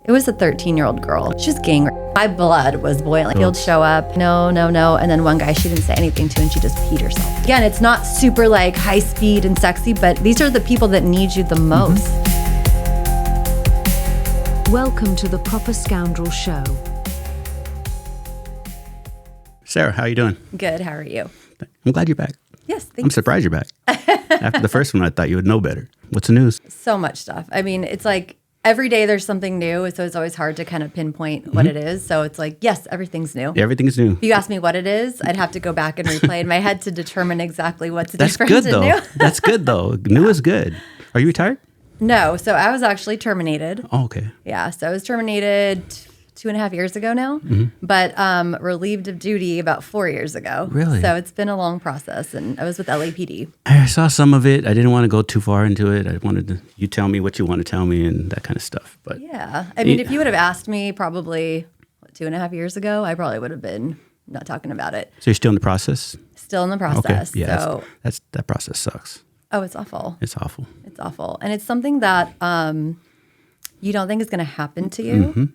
It was a 13-year-old girl. She was gang raped. My blood was boiling. He'll show up, no. And then one guy she didn't say anything to and she just peed herself. Again, it's not super like high speed and sexy, but these are the people that need you the most. Welcome to the Proper Scoundrel Show. Sarah, how are you doing? Good, how are you? I'm glad you're back. Yes, thanks. I'm surprised you're back. After the first one, I thought you would know better. What's the news? So much stuff. I mean, it's like every day there's something new, so it's always hard to kind of pinpoint what it is. So it's like, yes, everything's new. Everything's new. If you ask me what it is, I'd have to go back and replay in my head to determine exactly what's That's different good, and though. new. That's good, though. New is good. Are you retired? No, so I was actually terminated. Oh, okay. Yeah, so I was terminated 2.5 years ago now, but relieved of duty about 4 years ago. Really? So it's been a long process, and I was with L.A.P.D. I saw some of it. I didn't want to go too far into it. I wanted to, you tell me what you want to tell me and that kind of stuff. But Yeah, I mean, if you would have asked me probably 2.5 years ago, I probably would have been not talking about it. So you're still in the process? Still in the process. Okay. Yeah, So, that process sucks. oh, it's awful. It's awful. It's awful. And it's something that you don't think is going to happen to you.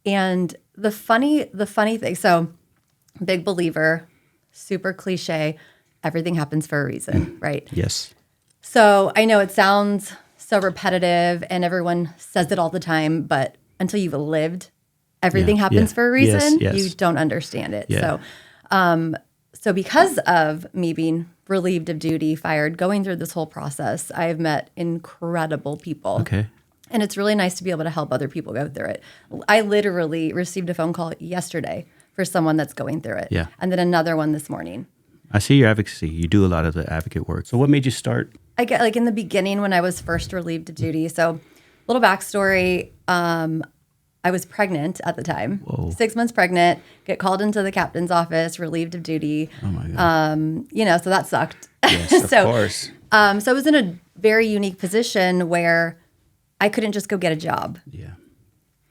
And the funny thing, so big believer, super cliche, everything happens for a reason, right? Yes. So I know it sounds so repetitive and everyone says it all the time, but until you've lived, everything happens for a reason. Yes. You don't understand it. Yeah. So because of me being relieved of duty, fired, going through this whole process, I have met incredible people. Okay. And it's really nice to be able to help other people go through it. I literally received a phone call yesterday for someone that's going through it. Yeah. And then another one this morning. I see your advocacy. You do a lot of the advocate work. So what made you start? I get like in the beginning when I was first relieved of duty. So little backstory, I was pregnant at the time. Whoa. 6 months pregnant, get called into the captain's office, relieved of duty. Oh my God. So that sucked. Yes, of course. So I was in a very unique position where I couldn't just go get a job. Yeah.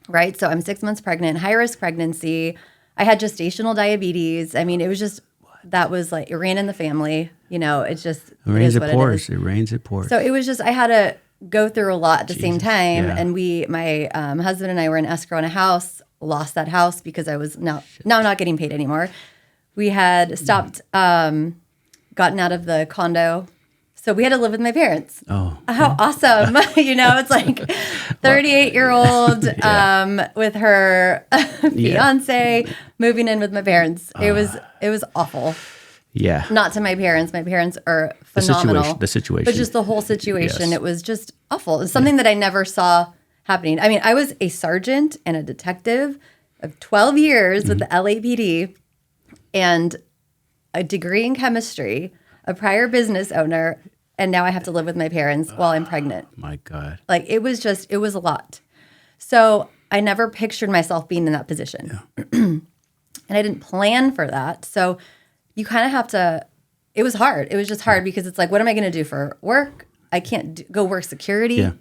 Right? So I'm 6 months pregnant, high risk pregnancy. I had gestational diabetes. I mean, it was just, that was like, it ran in the family. You know, it's just, It rains, is it what pours. is. It rains, it pours. So it was just, I had to go through a lot at the same time. yeah. And my husband and I were in escrow on a house, lost that house because I was now I'm not getting paid anymore. We had stopped, gotten out of the condo. So we had to live with my parents. Oh. How awesome. You know, it's like 38-year-old with her fiance moving in with my parents. It was awful. Yeah. Not to my parents. My parents are phenomenal. The situation. But just the whole situation, Yes. it was just awful. It's something that I never saw happening. I mean, I was a sergeant and a detective of 12 years with the L.A.P.D. and a degree in chemistry, a prior business owner, and now I have to live with my parents while I'm pregnant. My God. Like, it was a lot. So I never pictured myself being in that position. Yeah. And I didn't plan for that. So you kind of have to, it was hard. It was just hard because it's like, what am I going to do for work? I can't go work security. Yeah.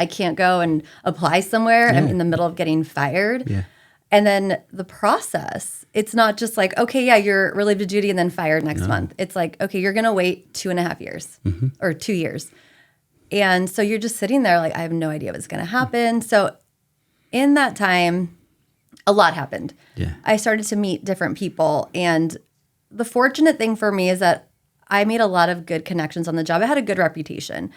I can't go and apply somewhere. I'm in the middle of getting fired. Yeah. And then the process, it's not just like, okay, yeah, you're relieved of duty and then fired next month. It's like, okay, you're going to wait 2.5 years or 2 years. And so you're just sitting there like, I have no idea what's going to happen. So in that time, a lot happened. Yeah. I started to meet different people. And the fortunate thing for me is that I made a lot of good connections on the job. I had a good reputation.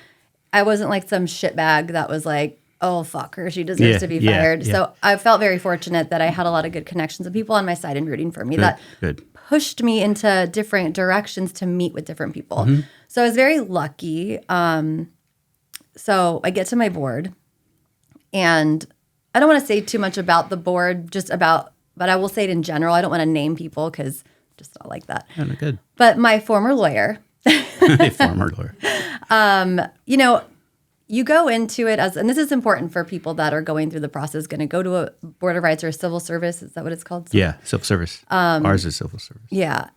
I wasn't like some shitbag that was like, oh, fuck her, she deserves to be fired. Yeah. So I felt very fortunate that I had a lot of good connections and people on my side and rooting for me that pushed me into different directions to meet with different people. So I was very lucky. So I get to my board, and I don't want to say too much about the board, but I will say it in general. I don't want to name people because just not like that. Yeah, good. But my former lawyer, A former lawyer. you know, you go into it as, and this is important for people that are going through the process, going to go to a board of rights or a civil service. Is that what it's called? Yeah, civil service. Ours is civil service. Yeah.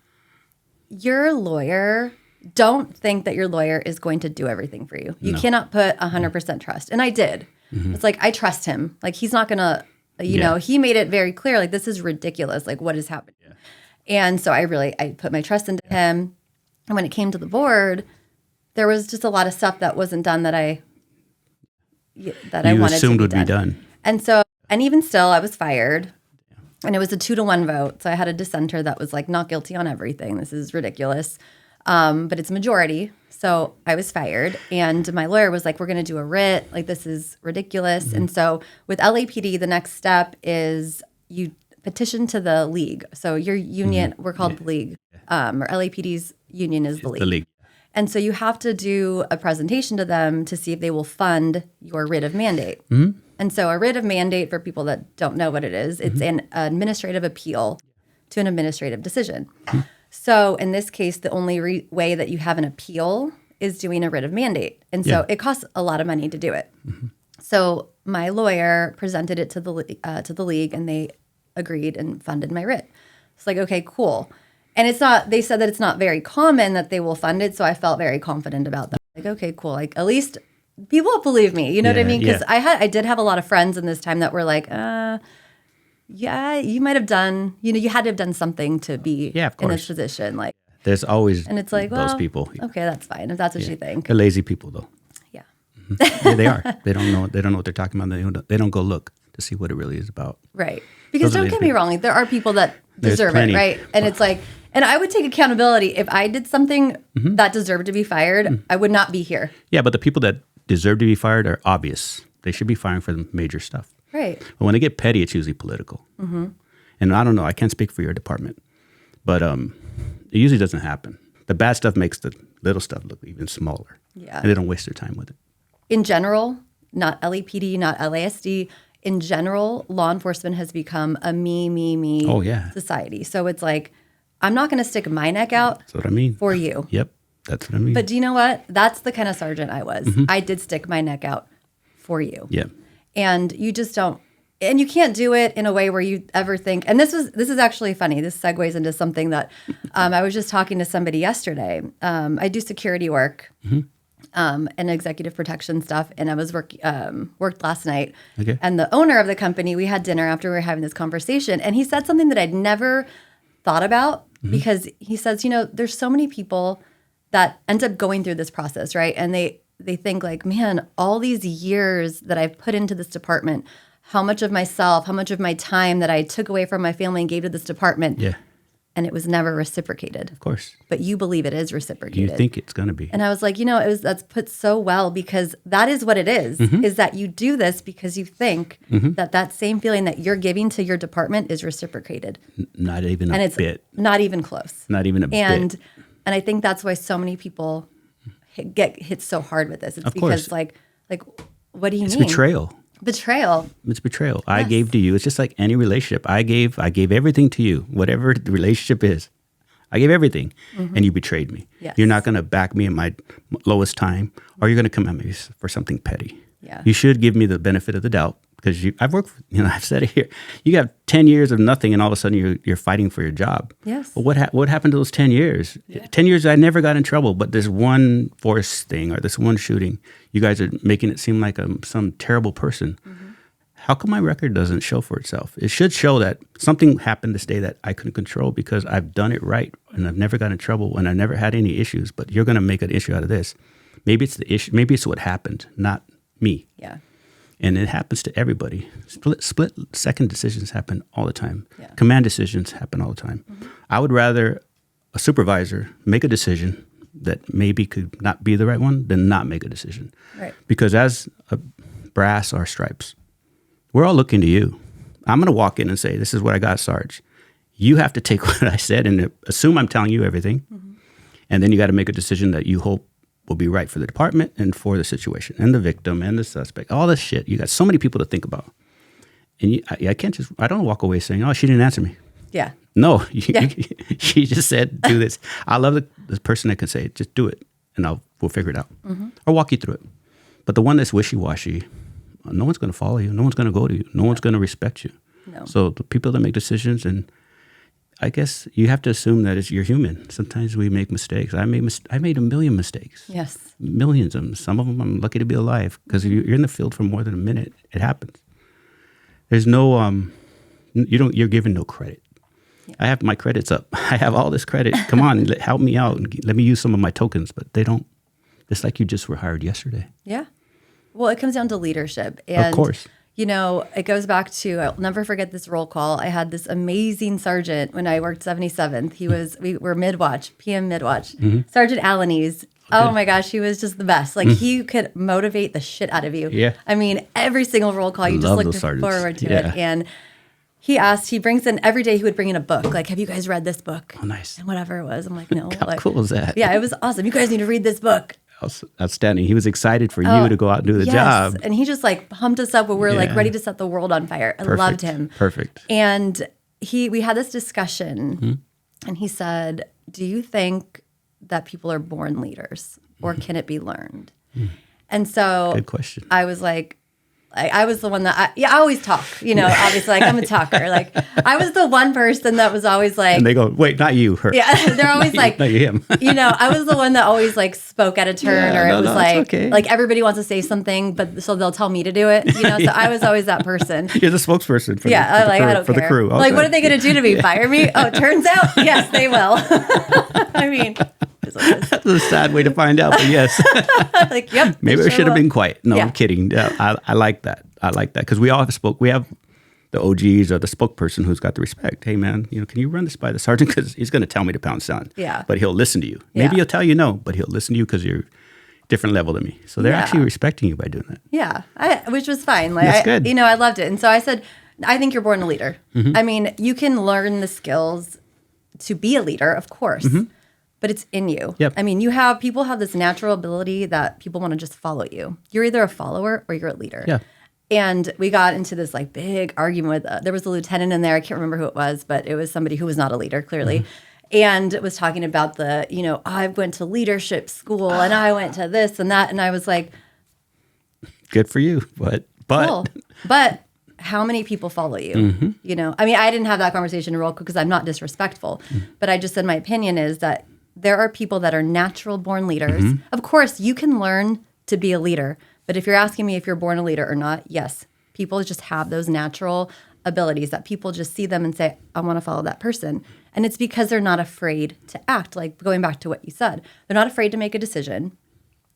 Your lawyer, don't think that your lawyer is going to do everything for you. You cannot put 100% trust. And I did. It's like, I trust him. Like, he's not going to, you know, he made it very clear, like, this is ridiculous. Like, what is happening? Yeah. And so I put my trust into him. And when it came to the board, there was just a lot of stuff that wasn't done that I wanted to be done. You assumed would be done. And even still, I was fired. And it was a 2-1 vote. So I had a dissenter that was like, not guilty on everything. This is ridiculous. But it's majority. So I was fired. And my lawyer was like, we're going to do a writ. Like, this is ridiculous. And so with LAPD, the next step is you petition to the league. So your union, we're called the league. Or LAPD's union is the league. The league. And so you have to do a presentation to them to see if they will fund your writ of mandate. And so a writ of mandate, for people that don't know what it is, it's an administrative appeal to an administrative decision. So in this case, the only way that you have an appeal is doing a writ of mandate. And so it costs a lot of money to do it. So my lawyer presented it to the league, and they agreed and funded my writ. It's like, okay, cool. And it's not, they said that it's not very common that they will fund it. So I felt very confident about that. Like, okay, cool. Like, at least people believe me. You know what I mean? Because I did have a lot of friends in this time that were like, yeah, you might have done, you had to have done something to be in this position. Like, there's always and it's like, those well, people. Okay, that's fine if that's what you think. They're lazy people, though. Yeah. Yeah, they are. They don't know. They don't know what they're talking about. They don't go look to see what it really is about. Right. Because don't get me wrong, like, there are people that deserve it, right? And it's like, and I would take accountability. If I did something that deserved to be fired, I would not be here. Yeah, but the people that deserve to be fired are obvious. They should be firing for the major stuff. Right. But when they get petty, it's usually political. And I don't know. I can't speak for your department. But it usually doesn't happen. The bad stuff makes the little stuff look even smaller. Yeah. And they don't waste their time with it. In general, not LAPD, not LASD, in general, law enforcement has become a me society. So it's like, I'm not going to stick my neck out That's what I mean. for you. Yep, that's what I mean. But do you know what? That's the kind of sergeant I was. I did stick my neck out for you. Yeah. And you just don't, and you can't do it in a way where you ever think, and this is actually funny. This segues into something that I was just talking to somebody yesterday. I do security work. And executive protection stuff. And I was worked last night. Okay. And the owner of the company, we had dinner after we were having this conversation. And he said something that I'd never thought about because he says, there's so many people that end up going through this process, right? And they think like, man, all these years that I've put into this department, how much of myself, how much of my time that I took away from my family and gave to this department. Yeah. And it was never reciprocated. Of course. But you believe it is reciprocated. You think it's going to be. And I was like, that's put so well because that is what it is that you do this because you think that same feeling that you're giving to your department is reciprocated. Not even a bit. Not even close. Not even a bit. And I think that's why so many people get hit so hard with this. It's of because course. like, what do you mean? It's betrayal. Betrayal. It's betrayal. Yes. I gave to you. It's just like any relationship. I gave everything to you. Whatever the relationship is, I gave everything, and you betrayed me. Yes. You're not going to back me in my lowest time, or you're going to come at me for something petty. Yeah. You should give me the benefit of the doubt because I've worked. I've said it here. You have 10 years of nothing, and all of a sudden you're fighting for your job. Yes. Well, what happened to those 10 years? Yeah. 10 years I never got in trouble, but this one force thing or this one shooting, you guys are making it seem like I'm some terrible person. How come my record doesn't show for itself? It should show that something happened this day that I couldn't control because I've done it right and I've never got in trouble and I never had any issues. But you're going to make an issue out of this. Maybe it's the issue. Maybe it's what happened, not me. Yeah. And it happens to everybody. Split second decisions happen all the time. Yeah. Command decisions happen all the time. I would rather a supervisor make a decision that maybe could not be the right one than not make a decision. Right. Because as a brass or stripes, we're all looking to you. I'm going to walk in and say, this is what I got, Sarge. You have to take what I said and assume I'm telling you everything. And then you got to make a decision that you hope will be right for the department and for the situation and the victim and the suspect. All this shit. You got so many people to think about. And I can't just, I don't walk away saying, oh, she didn't answer me. Yeah. No, she just said, do this. I love the person that can say, just do it and we'll figure it out. Or walk you through it. But the one that's wishy-washy, no one's going to follow you. No one's going to go to you. No one's going to respect you. No. So the people that make decisions, and I guess you have to assume that you're human. Sometimes we make mistakes. I made a million mistakes. Yes. Millions of them. Some of them I'm lucky to be alive because you're in the field for more than a minute. It happens. There's no, you're given no credit. Yeah. I have my credits up. I have all this credit. Come on, help me out. And let me use some of my tokens, but they don't. It's like you just were hired yesterday. Yeah. Well, it comes down to leadership. And, of course. it goes back to, I'll never forget this roll call. I had this amazing sergeant when I worked 77th. We were mid-watch, PM mid-watch. Sergeant Alanese. Oh my gosh, he was just the best. Like he could motivate the shit out of you. Yeah. I mean, every single roll call, you just looked forward to it. And he brings in, every day he would bring in a book. Like, have you guys read this book? Oh, nice. And whatever it was. I'm like, no. How cool is that? Yeah, it was awesome. You guys need to read this book. Outstanding. He was excited for you to go out and do the job. And he just like pumped us up when we were like ready to set the world on fire. I loved him. Perfect. And we had this discussion and he said, do you think that people are born leaders or can it be learned? And so good question. I was like, I was the one that, I always talk, obviously, like I'm a talker. Like I was the one person that was always like. And they go, wait, not you, her. Yeah, they're always like. Not him. I was the one that always like spoke at a turn it was like everybody wants to say something, but so they'll tell me to do it, So I was always that person. You're the spokesperson for the crew. Okay. Like, what are they going to do to me? Fire me? Oh, it turns out, yes, they will. I mean. That's a sad way to find out, but yes. Like, yep. Maybe I should have been quiet. No, I'm kidding. I like that. I like that because we all spoke. We have the OGs or the spokesperson who's got the respect. Hey, man, can you run this by the sergeant? Because he's going to tell me to pound sound. Yeah. But he'll listen to you. Maybe he'll tell you no, but he'll listen to you because you're different level than me. So they're actually respecting you by doing that. Yeah, which was fine. Like, that's good. I loved it. And so I said, I think you're born a leader. I mean, you can learn the skills to be a leader, of course. But it's in you. Yep. I mean, people have this natural ability that people want to just follow you. You're either a follower or you're a leader. Yeah. And we got into this like big argument with, there was a lieutenant in there. I can't remember who it was, but it was somebody who was not a leader, clearly. And it was talking about I went to leadership school and I went to this and that. And I was like. Good for you. But. Cool. But how many people follow you? I mean, I didn't have that conversation real quick because I'm not disrespectful. But I just said my opinion is that there are people that are natural born leaders. Of course, you can learn to be a leader. But if you're asking me if you're born a leader or not, yes. People just have those natural abilities that people just see them and say, I want to follow that person. And it's because they're not afraid to act. Like going back to what you said, they're not afraid to make a decision,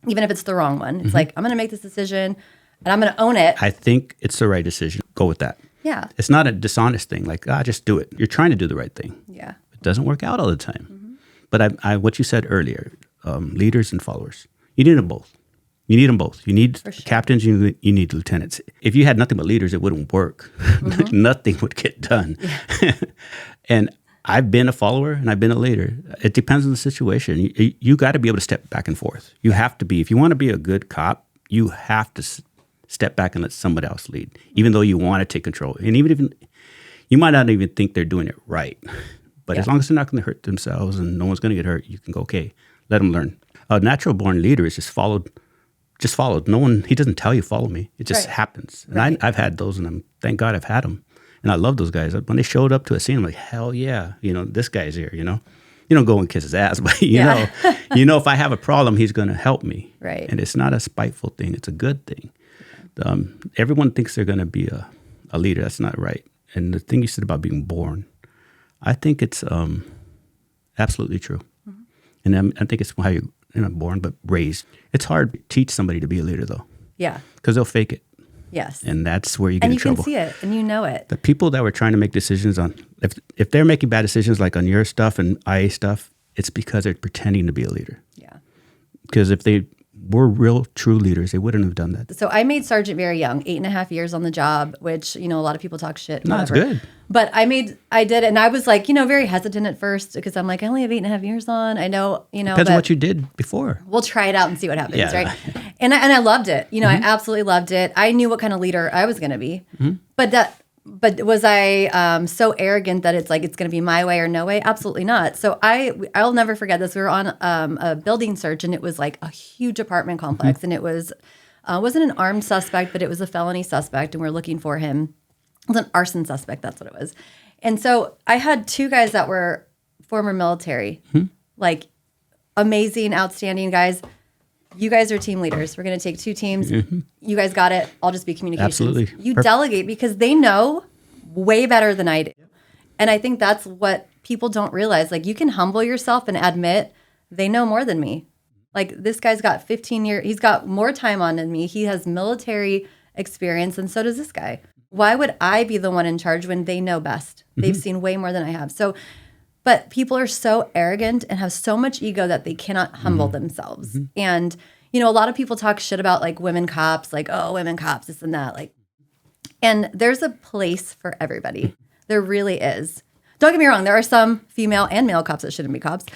even if it's the wrong one. It's like, I'm going to make this decision and I'm going to own it. I think it's the right decision. Go with that. Yeah. It's not a dishonest thing. Like, just do it. You're trying to do the right thing. Yeah. It doesn't work out all the time. But what you said earlier, leaders and followers, you need them both. You need them both. You need captains, you need lieutenants. If you had nothing but leaders, it wouldn't work. Nothing would get done. Yeah. And I've been a follower and I've been a leader. It depends on the situation. You got to be able to step back and forth. You have to be. If you want to be a good cop, you have to step back and let somebody else lead, even though you want to take control. And even if you might not even think they're doing it right. But as long as they're not going to hurt themselves and no one's going to get hurt, you can go, okay, let them learn. A natural born leader is just followed. No one, he doesn't tell you, follow me. It just happens. And I've had those, and thank God I've had them. And I love those guys. When they showed up to a scene, I'm like, hell yeah, this guy's here, You don't go and kiss his ass, but if I have a problem, he's going to help me. Right. And it's not a spiteful thing. It's a good thing. Everyone thinks they're going to be a leader. That's not right. And the thing you said about being born, I think it's absolutely true. And I think it's how you're not born, but raised. It's hard to teach somebody to be a leader, though. Yeah. Because they'll fake it. Yes. And that's where you get in trouble. And you can see it, and you know it. The people that were trying to make decisions on, if they're making bad decisions like on your stuff and IA stuff, it's because they're pretending to be a leader. Yeah. Because if they were real, true leaders, they wouldn't have done that. So I made sergeant very young, 8.5 years on the job, which, a lot of people talk shit. No, that's good. But I did it, and I was like, very hesitant at first because I'm like, I only have 8.5 years on. I know, Depends on what you did before. We'll try it out and see what happens, right? And I loved it. I absolutely loved it. I knew what kind of leader I was going to be. But was I so arrogant that it's like it's going to be my way or no way? Absolutely not. So I'll never forget this. We were on a building search, and it was like a huge apartment complex, and it was wasn't an armed suspect, but it was a felony suspect, and we're looking for him. It was an arson suspect. That's what it was. And so I had two guys that were former military, like amazing, outstanding guys. You guys are team leaders. We're going to take two teams. You guys got it. I'll just be communications. Absolutely. You delegate because they know way better than I do. And I think that's what people don't realize. Like, you can humble yourself and admit they know more than me. Like, this guy's got 15 years. He's got more time on than me. He has military experience, and so does this guy. Why would I be the one in charge when they know best? They've seen way more than I have. So, but people are so arrogant and have so much ego that they cannot humble themselves. And, you know, a lot of people talk shit about like women cops, like, oh, women cops, this and that. Like, and there's a place for everybody. There really is. Don't get me wrong. There are some female and male cops that shouldn't be cops,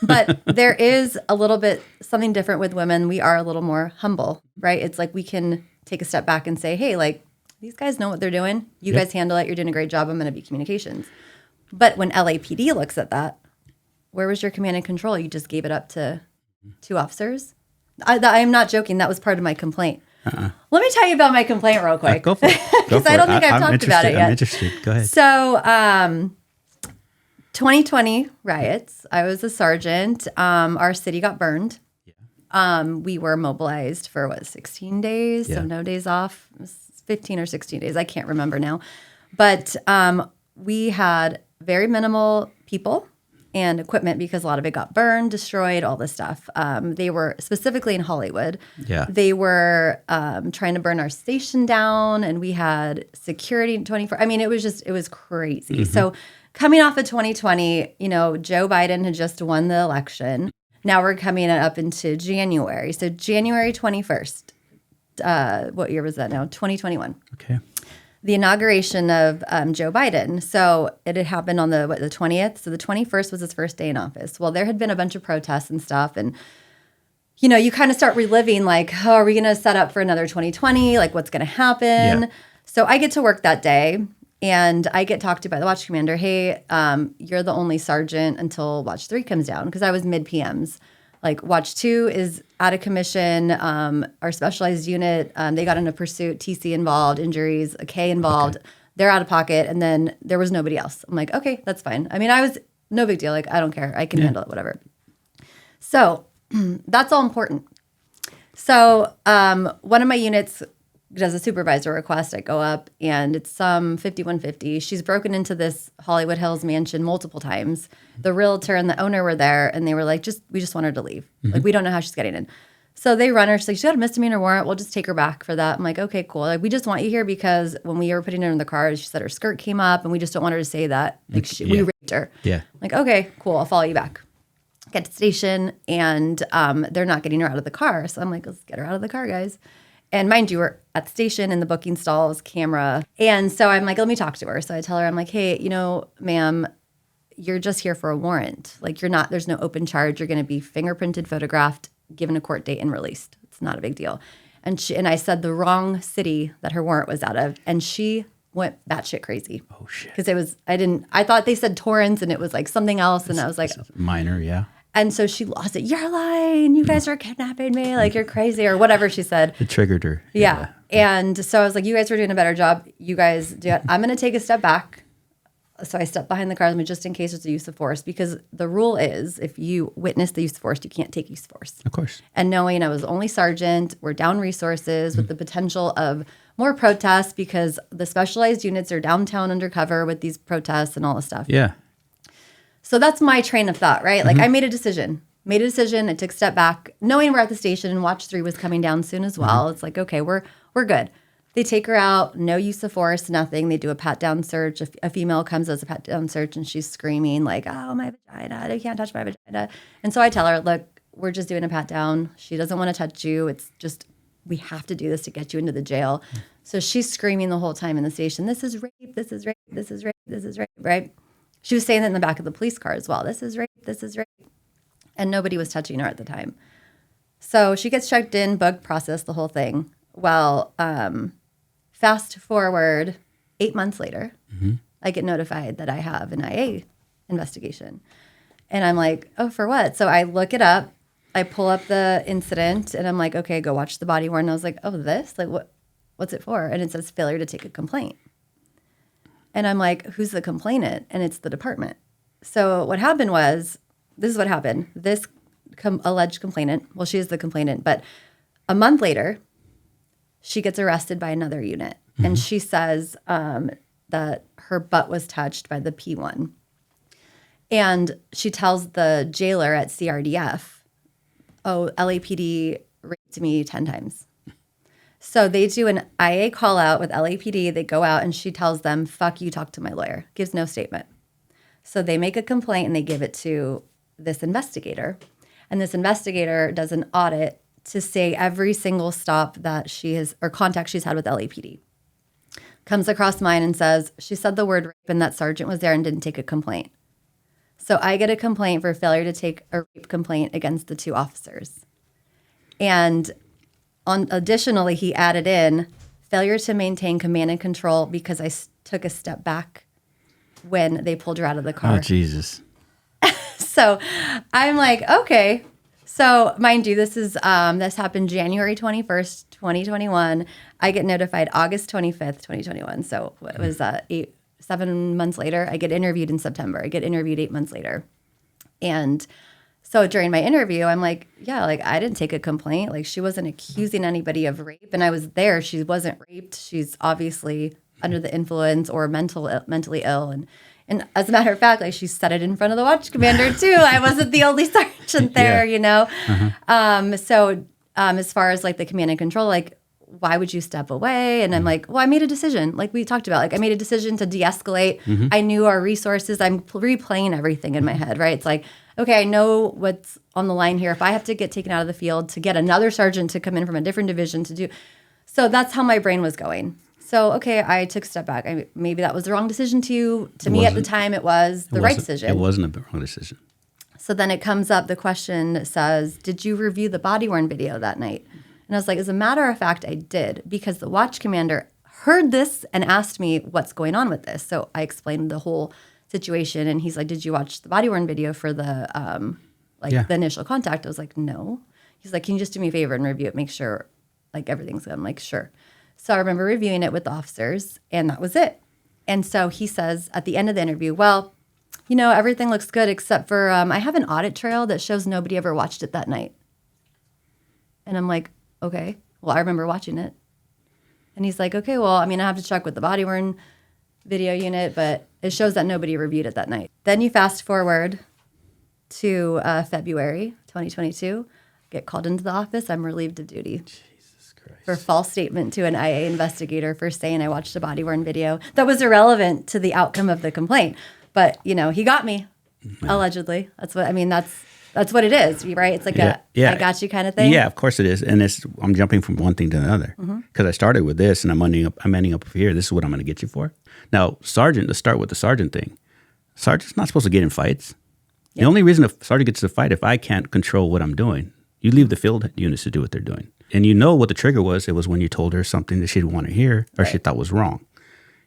but there is a little bit something different with women. We are a little more humble, right? It's like we can take a step back and say, hey, like, these guys know what they're doing. You guys handle it. You're doing a great job. I'm going to be communications. But when LAPD looks at that, where was your command and control? You just gave it up to 2 officers? I'm not joking. That was part of my complaint. Let me tell you about my complaint real quick. Go for it. Because I don't think I've talked about it yet. I'm interested. Go ahead. So 2020 riots. I was a sergeant. Our city got burned. We were mobilized for 16 days, so no days off. It was 15 or 16 days. I can't remember now. But we had very minimal people and equipment because a lot of it got burned, destroyed, all this stuff. They were specifically in Hollywood. Yeah. They were trying to burn our station down, and we had security 24. I mean, it was crazy. So coming off of 2020, you know, Joe Biden had just won the election. Now we're coming up into January. So January 21st. What year was that now? 2021. Okay. The inauguration of Joe Biden. So it had happened on the 20th. So the 21st was his first day in office. Well, there had been a bunch of protests and stuff. And, you know, you kind of start reliving like, oh, are we going to set up for another 2020? Like, what's going to happen? Yeah. So I get to work that day. And I get talked to by the watch commander. Hey, you're the only sergeant until watch 3 comes down. Because I was mid-PMs. Like, Watch 2 is out of commission. Our specialized unit, they got in a pursuit, TC involved, injuries, a K involved. Okay. They're out of pocket. And then there was nobody else. I'm like, okay, that's fine. I mean, I was no big deal. Like, I don't care. I can handle it, whatever. So that's all important. So one of my units does a supervisor request. I go up, and it's some 5150. She's broken into this Hollywood Hills mansion multiple times. The realtor and the owner were there, and they were like, we just want her to leave. Like, we don't know how she's getting in. So they run her. She's like, she got a misdemeanor warrant. We'll just take her back for that. I'm like, okay, cool. Like, we just want you here because when we were putting her in the car, she said her skirt came up, and we just don't want her to say that. Like, we raped her. Yeah. I'm like, okay, cool. I'll follow you back. Get to the station, and they're not getting her out of the car. So I'm like, let's get her out of the car, guys. And mind you, we're at the station in the booking stalls, camera. And so I'm like, let me talk to her. So I tell her, I'm like, hey, you know, ma'am, you're just here for a warrant. Like, you're not, there's no open charge. You're going to be fingerprinted, photographed, given a court date, and released. It's not a big deal. And I said the wrong city that her warrant was out of. And she went batshit crazy. Oh, shit. Because I thought they said Torrance, and it was like something else. And I was like, minor, yeah. And so she lost it. You're lying. You guys are kidnapping me. Like, you're crazy, or whatever she said. It triggered her. Yeah. And so I was like, you guys were doing a better job. You guys do it. I'm going to take a step back. So I stepped behind the car just in case there's a use of force, because the rule is if you witness the use of force, you can't take use of force. Of course. And knowing I was only sergeant, we're down resources with the potential of more protests because the specialized units are downtown undercover with these protests and all this stuff. Yeah. So that's my train of thought, right? Like, I made a decision. I took a step back, knowing we're at the station and Watch 3 was coming down soon as well. It's like, okay, we're good. They take her out, no use of force, nothing. They do a pat-down search. A female comes as a pat-down search, and she's screaming like, oh, my vagina, they can't touch my vagina. And so I tell her, look, we're just doing a pat-down. She doesn't want to touch you. It's just, we have to do this to get you into the jail. So she's screaming the whole time in the station, this is rape, this is rape, this is rape, this is rape, right? She was saying that in the back of the police car as well. This is rape, this is rape. And nobody was touching her at the time. So she gets checked in, bug processed, the whole thing. Well, fast forward 8 months later, I get notified that I have an IA investigation. And I'm like, oh, for what? So I look it up. I pull up the incident, and I'm like, okay, go watch the body worn. And I was like, oh, this? Like, what's it for? And it says failure to take a complaint. And I'm like, who's the complainant? And it's the department. So what happened was, this is what happened. This alleged complainant, well, she is the complainant, but a month later, she gets arrested by another unit. And she says that her butt was touched by the P1. And she tells the jailer at CRDF, oh, LAPD raped me 10 times. So they do an IA call out with LAPD. They go out and she tells them, fuck you, talk to my lawyer. Gives no statement. So they make a complaint and they give it to this investigator. And this investigator does an audit to say every single stop that she has or contact she's had with LAPD. Comes across mine and says, she said the word rape and that sergeant was there and didn't take a complaint. So I get a complaint for failure to take a rape complaint against the 2 officers. And additionally, he added in failure to maintain command and control because I took a step back when they pulled her out of the car. Oh, Jesus. So I'm like, okay. So mind you, this happened January 21st, 2021. I get notified August 25th, 2021. So it was 7 months later. I get interviewed in September. I get interviewed 8 months later. And so during my interview, I'm like, yeah, like I didn't take a complaint. Like she wasn't accusing anybody of rape. And I was there. She wasn't raped. She's obviously under the influence or mentally ill. And as a matter of fact, like she said it in front of the watch commander too. I wasn't the only sergeant there, you know? So as far as like the command and control, like, why would you step away? And I'm like, well, I made a decision. Like we talked about, like I made a decision to de-escalate. I knew our resources. I'm replaying everything in my head, right? It's like, okay, I know what's on the line here. If I have to get taken out of the field to get another sergeant to come in from a different division to do. So that's how my brain was going. So, okay, I took a step back. Maybe that was the wrong decision to you. To me at the time, it was the right decision. It wasn't a wrong decision. So then it comes up, the question says, did you review the body-worn video that night? And I was like, as a matter of fact, I did, because the watch commander heard this and asked me what's going on with this. So I explained the whole situation, and he's like, did you watch the body-worn video for the the initial contact? I was like, no. He's like, can you just do me a favor and review it, make sure like everything's good? I'm like, sure. So I remember reviewing it with the officers, and that was it. And so he says at the end of the interview, well, you know, everything looks good except for I have an audit trail that shows nobody ever watched it that night. And I'm like, okay, well, I remember watching it. And he's like, okay, well, I mean, I have to check with the body-worn video unit, but it shows that nobody reviewed it that night. Then you fast forward to February 2022, get called into the office, I'm relieved of duty. For false statement to an IA investigator for saying I watched a body-worn video that was irrelevant to the outcome of the complaint. But, you know, he got me, allegedly. That's what, I mean, that's what it is, right? It's like I got you kind of thing. Yeah, of course it is. And I'm jumping from one thing to another. Because I started with this and I'm ending up here. This is what I'm going to get you for. Now, Sergeant, let's start with the Sergeant thing. Sergeant's not supposed to get in fights. Yep. The only reason a Sergeant gets to fight if I can't control what I'm doing. You leave the field units to do what they're doing. And you know what the trigger was. It was when you told her something that she didn't want to hear or she thought was wrong.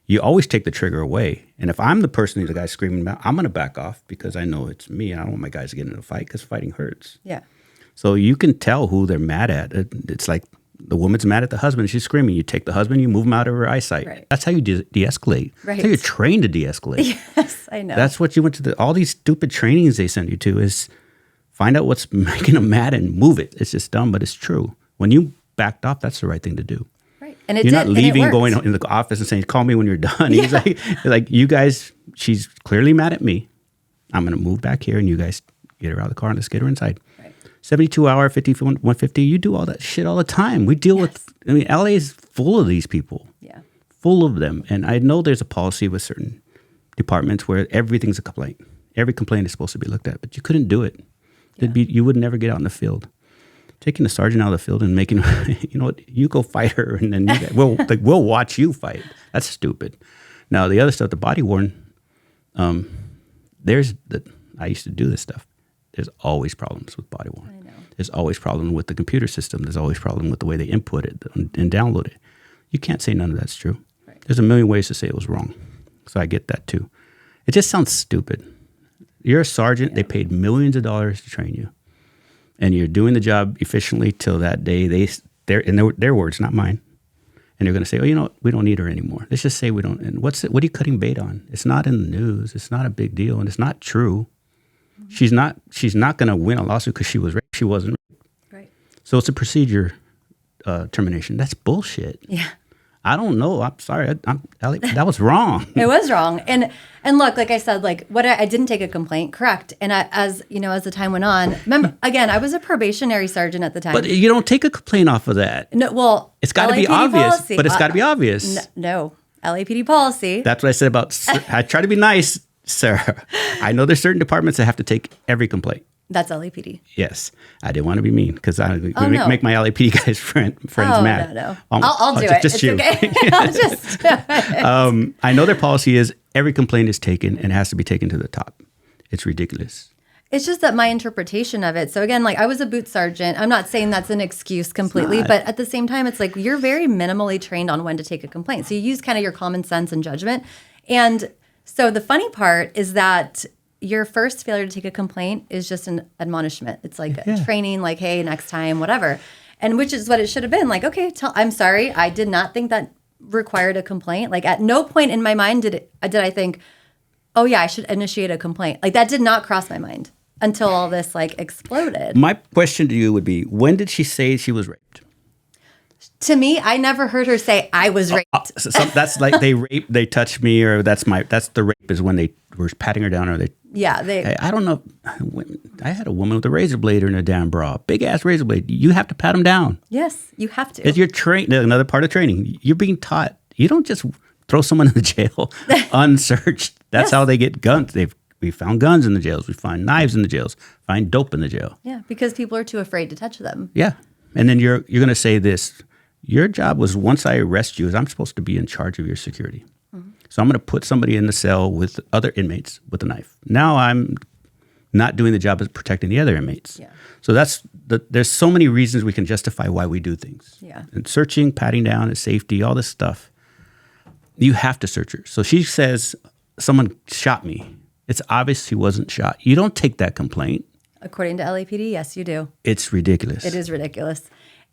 You always take the trigger away. And if I'm the person who's the guy screaming about, I'm going to back off because I know it's me. And I don't want my guys to get in a fight because fighting hurts. Yeah. So you can tell who they're mad at. It's like the woman's mad at the husband. She's screaming. You take the husband, you move him out of her eyesight. Right. That's how you de-escalate. Right. That's how you're trained to de-escalate. Yes, I know. That's what you went to all these stupid trainings they send you to is find out what's making them mad and move it. It's just dumb, but it's true. When you backed off, that's the right thing to do. Right. And you're not leaving, going in the office and saying, call me when you're done. Yeah. He's like, you guys, she's clearly mad at me. I'm going to move back here and you guys get her out of the car and let's get her inside. Right. 72 hour, 50, 150, you do all that shit all the time. We deal with, I mean, LA is full of these people. Yeah. Full of them. And I know there's a policy with certain departments where everything's a complaint. Every complaint is supposed to be looked at, but you couldn't do it. Yeah. You would never get out in the field. Taking the sergeant out of the field and making, you know what, you go fight her and then we'll watch you fight. That's stupid. Now, the other stuff, the body worn, I used to do this stuff. There's always problems with body worn. I know. There's always problem with the computer system. There's always problem with the way they input it and download it. You can't say none of that's true. Right. There's a million ways to say it was wrong. So I get that too. It just sounds stupid. You're a sergeant. Yeah. They paid millions of dollars to train you. And you're doing the job efficiently till that day. They're in their words, not mine. And they're going to say, oh, you know, we don't need her anymore. Let's just say we don't. And what are you cutting bait on? It's not in the news. It's not a big deal. And it's not true. Mm-hmm. She's not going to win a lawsuit because she was raped. She wasn't raped. Right. So it's a procedure termination. That's bullshit. Yeah. I don't know. I'm sorry. That was wrong. It was wrong. And look, like I said, like what I didn't take a complaint, correct. And as the time went on, remember, again, I was a probationary sergeant at the time. But you don't take a complaint off of that. No, well, it's got to be obvious. Policy. But it's got to be obvious. No, LAPD policy. That's what I said about, I try to be nice, Sarah. I know there's certain departments that have to take every complaint. That's LAPD. Yes. I didn't want to be mean because make my LAPD guys friends mad. No. I'll do it. Just it's okay. I'll just do it. I know their policy is every complaint is taken and has to be taken to the top. It's ridiculous. It's just that my interpretation of it. So again, like I was a boot sergeant. I'm not saying that's an excuse completely, but at the same time, it's like you're very minimally trained on when to take a complaint. So you use kind of your common sense and judgment. And so the funny part is that your first failure to take a complaint is just an admonishment. It's like training, like, hey, next time, whatever. And which is what it should have been. Like, okay, I'm sorry. I did not think that required a complaint. Like at no point in my mind did I think, oh yeah, I should initiate a complaint. Like that did not cross my mind until all this like exploded. My question to you would be, when did she say she was raped? To me, I never heard her say I was raped. So that's like they touched me, or that's the rape is when they were patting her down, or they. Yeah, I don't know. I had a woman with a razor blade in her damn bra, big ass razor blade. You have to pat them down. Yes, you have to. As you're trained, another part of training. You're being taught. You don't just throw someone in the jail unsearched. That's how they get guns. We found guns in the jails. We find knives in the jails. Find dope in the jail. Yeah, because people are too afraid to touch them. Yeah, and then you're going to say this. Your job was, once I arrest you, is I'm supposed to be in charge of your security. Mm-hmm. So I'm going to put somebody in the cell with other inmates with a knife. Now I'm not doing the job of protecting the other inmates. Yeah. So there's so many reasons we can justify why we do things. Yeah. And searching, patting down, and safety, all this stuff. You have to search her. So she says, someone shot me. It's obvious he wasn't shot. You don't take that complaint. According to LAPD, yes, you do. It's ridiculous. It is ridiculous.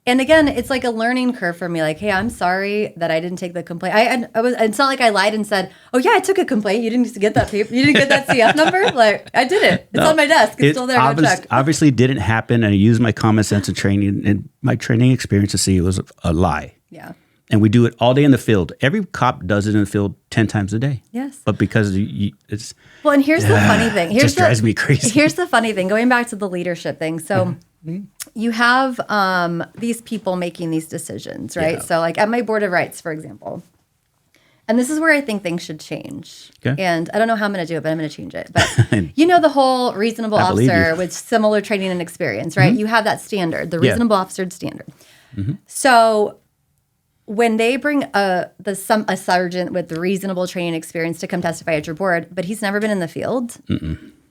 And again, it's like a learning curve for me. Like, hey, I'm sorry that I didn't take the complaint. It's not like I lied and said, oh yeah, I took a complaint. You didn't get that paper. You didn't get that CF number. Like, I did it. It's on my desk. It's still there. Go check. Obviously didn't happen. And I used my common sense and training and my training experience to see it was a lie. Yeah. And we do it all day in the field. Every cop does it in the field 10 times a day. Yes. But because it's... Well, and here's the funny thing. It just drives me crazy. Here's the funny thing. Going back to the leadership thing. So you have these people making these decisions, right? Yeah. So like at my board of rights, for example. And this is where I think things should change. Okay. And I don't know how I'm going to do it, but I'm going to change it. But you know the whole reasonable officer with similar training and experience, right? Mm-hmm. You have that standard, the reasonable officer standard. Mm-hmm. So when they bring a sergeant with reasonable training experience to come testify at your board, but he's never been in the field,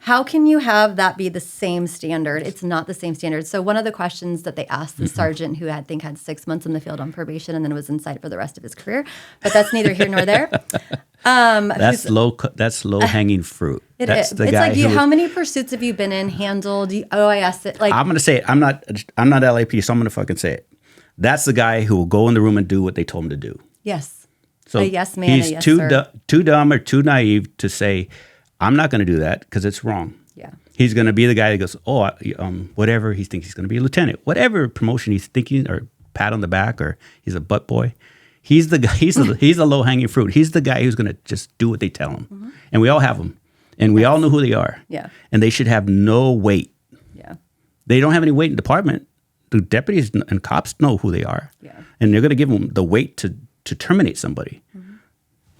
how can you have that be the same standard? It's not the same standard. So one of the questions that they asked the sergeant, who I think had 6 months in the field on probation and then was in sight for the rest of his career, but that's neither here nor there. That's low hanging fruit. It's like how many pursuits have you been in, handled? OIS it. Like I'm going to say it. I'm not LAPD, so I'm going to fucking say it. That's the guy who will go in the room and do what they told him to do. Yes. So a yes man, he's a yes too sir. Too dumb or too naive to say, I'm not going to do that because it's wrong. Yeah. He's going to be the guy that goes, whatever he thinks he's going to be a lieutenant, whatever promotion he's thinking, or pat on the back, or he's a butt boy. He's the guy. He's the low hanging fruit. He's the guy who's going to just do what they tell him. Mm-hmm. And we all have them, and we all know who they are. Yeah. And they should have no weight. Yeah. They don't have any weight in the department. The deputies and cops know who they are. Yeah. And they're going to give them the weight to terminate somebody. Mm-hmm.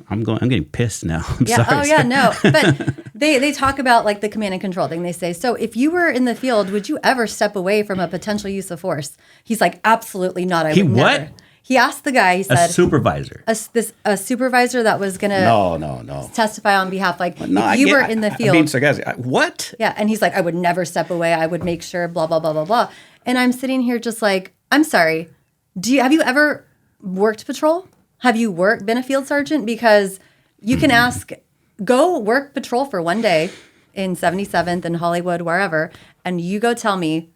I'm getting pissed now. I'm sorry. Oh yeah, no. But they talk about like the command and control thing. They say, so if you were in the field, would you ever step away from a potential use of force? He's like, absolutely not. I would never. He asked the guy, he said, a supervisor. A supervisor that was going to no testify on behalf, like, no, if you were in the field. I'm being sarcastic. What? Yeah, and he's like, I would never step away. I would make sure, blah, blah, blah, blah, blah. And I'm sitting here just like, I'm sorry. Have you ever worked patrol? Have you been a field sergeant? Because you can go work patrol for one day in 77th and Hollywood, wherever, and you go tell me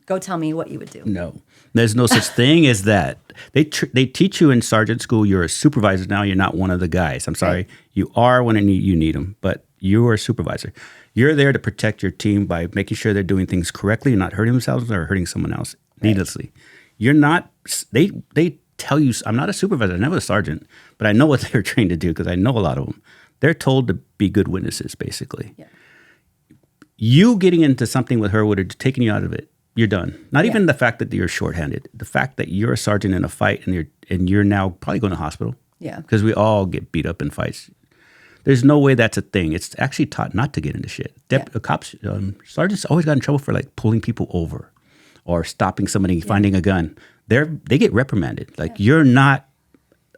what you would do. No. There's no such thing as that. They teach you in sergeant school, you're a supervisor now, you're not one of the guys. I'm sorry. Right. You are when you need them, but you are a supervisor. You're there to protect your team by making sure they're doing things correctly and not hurting themselves or hurting someone else needlessly. You're not, they tell you, I'm not a supervisor, I'm never a sergeant, but I know what they're trained to do because I know a lot of them. They're told to be good witnesses, basically. Yeah. You getting into something with her would have taken you out of it. You're done. Not even the fact that you're shorthanded. The fact that you're a sergeant in a fight and you're now probably going to hospital. Yeah. Because we all get beat up in fights. There's no way that's a thing. It's actually taught not to get into shit. Cops, sergeants always got in trouble for like pulling people over or stopping somebody, finding a gun. They get reprimanded. Like you're not